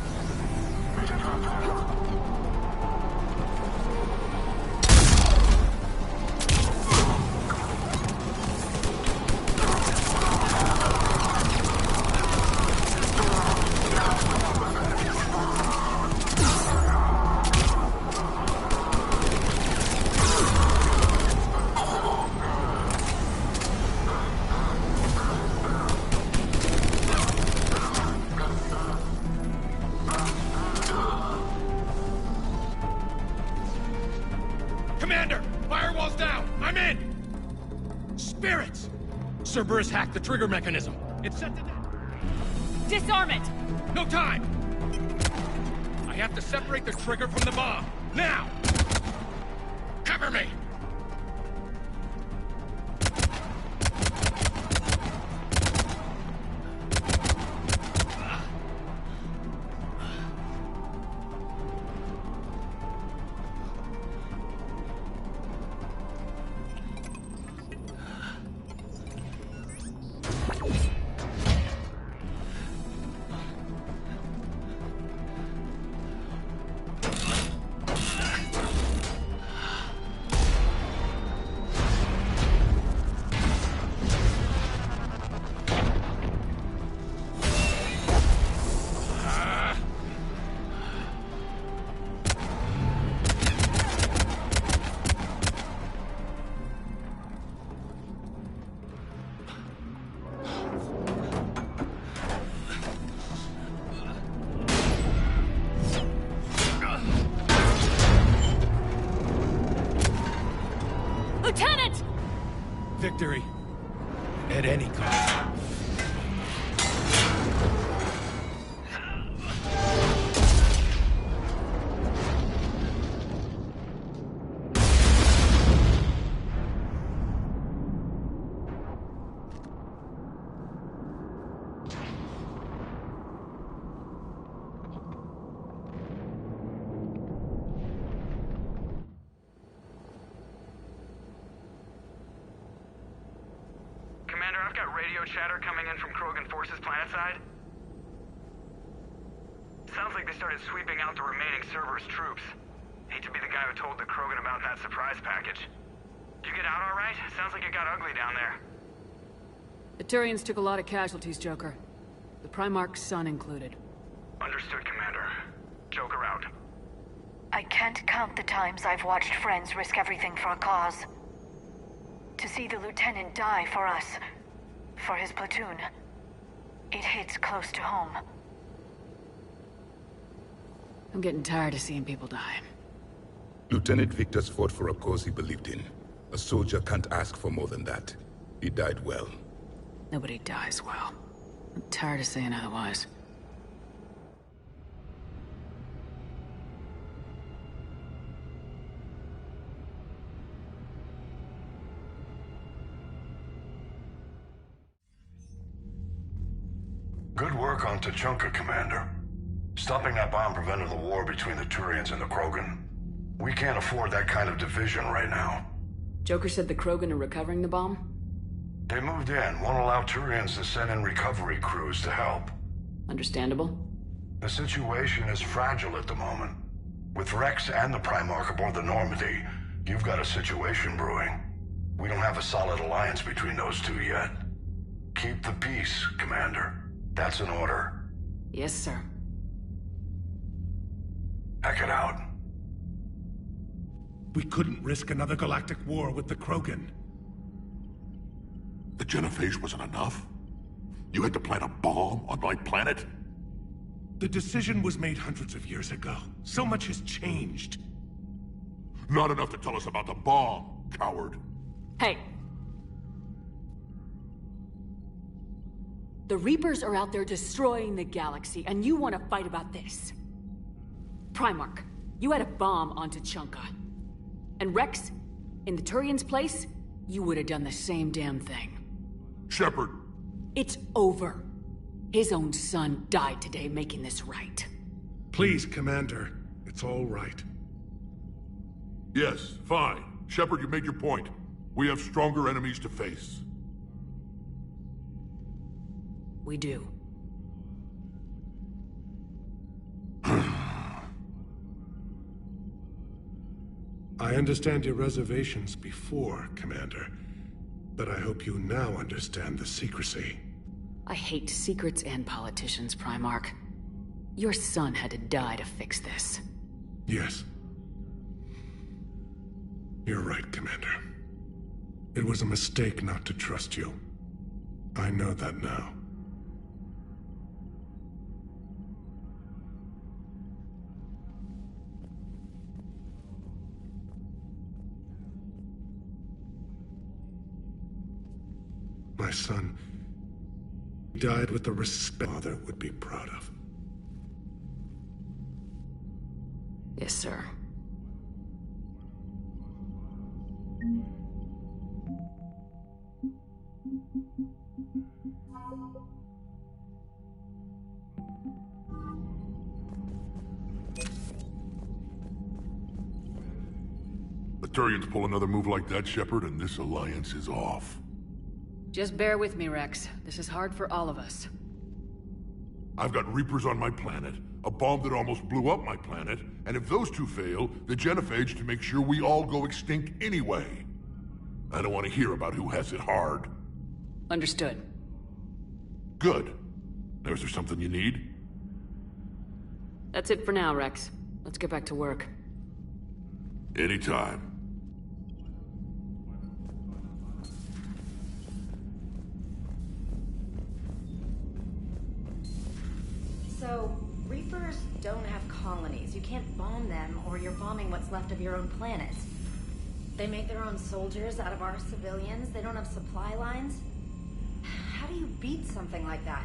Commander! Firewall's down! I'm in! Spirits! Cerberus hacked the trigger mechanism. It's set to... Disarm it! No time! I have to separate the trigger from the bomb. Now! Cover me! I've got radio chatter coming in from Krogan forces planetside. Sounds like they started sweeping out the remaining Cerberus troops. Hate to be the guy who told the Krogan about that surprise package. Did you get out all right? Sounds like it got ugly down there. The Turians took a lot of casualties, Joker. The Primarch's son included. Understood, Commander. Joker out. I can't count the times I've watched friends risk everything for a cause. To see the Lieutenant die for us, for his platoon, it hits close to home. I'm getting tired of seeing people die. Lieutenant Victor's fought for a cause he believed in. A soldier can't ask for more than that. He died well. Nobody dies well. I'm tired of saying otherwise. Good work on Tuchanka, Commander. Stopping that bomb prevented the war between the Turians and the Krogan. We can't afford that kind of division right now. Joker said the Krogan are recovering the bomb? They moved in, won't allow Turians to send in recovery crews to help. Understandable. The situation is fragile at the moment. With Rex and the Primarch aboard the Normandy, you've got a situation brewing. We don't have a solid alliance between those two yet. Keep the peace, Commander. That's an order. Yes, sir. Heck it out. We couldn't risk another galactic war with the Krogan. The genophage wasn't enough? You had to plant a bomb on my planet? The decision was made hundreds of years ago. So much has changed. Not enough to tell us about the bomb, coward. Hey! The Reapers are out there destroying the galaxy, and you want to fight about this. Primarch, you had a bomb on Tuchanka. And Rex, in the Turian's place, you would have done the same damn thing. Shepard! It's over. His own son died today making this right. Please, Commander. It's all right. Yes, fine. Shepard, you made your point. We have stronger enemies to face. We do. I understand your reservations before, Commander. But I hope you now understand the secrecy. I hate secrets and politicians, Primarch. Your son had to die to fix this. Yes. You're right, Commander. It was a mistake not to trust you. I know that now. My son died with the respect father would be proud of. Yes, sir. The Turians pull another move like that, Shepard, and this alliance is off. Just bear with me, Rex. This is hard for all of us. I've got Reapers on my planet, a bomb that almost blew up my planet, and if those two fail, the genophage to make sure we all go extinct anyway. I don't want to hear about who has it hard. Understood. Good. Now, is there something you need? That's it for now, Rex. Let's get back to work. Anytime. So, Reapers don't have colonies. You can't bomb them, or you're bombing what's left of your own planet. They make their own soldiers out of our civilians. They don't have supply lines. How do you beat something like that?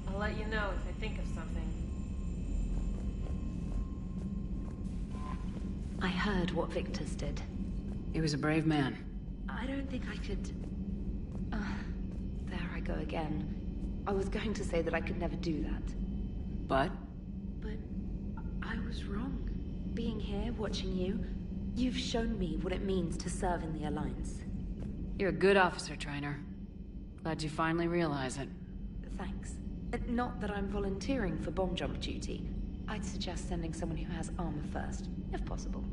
I'll let you know if I think of something. I heard what Victor's did. He was a brave man. I don't think I could... there I go again. I was going to say that I could never do that. But? But I was wrong. Being here, watching you, you've shown me what it means to serve in the Alliance. You're a good officer, Trainer. Glad you finally realize it. Thanks. Not that I'm volunteering for bomb jump duty. I'd suggest sending someone who has armor first, if possible.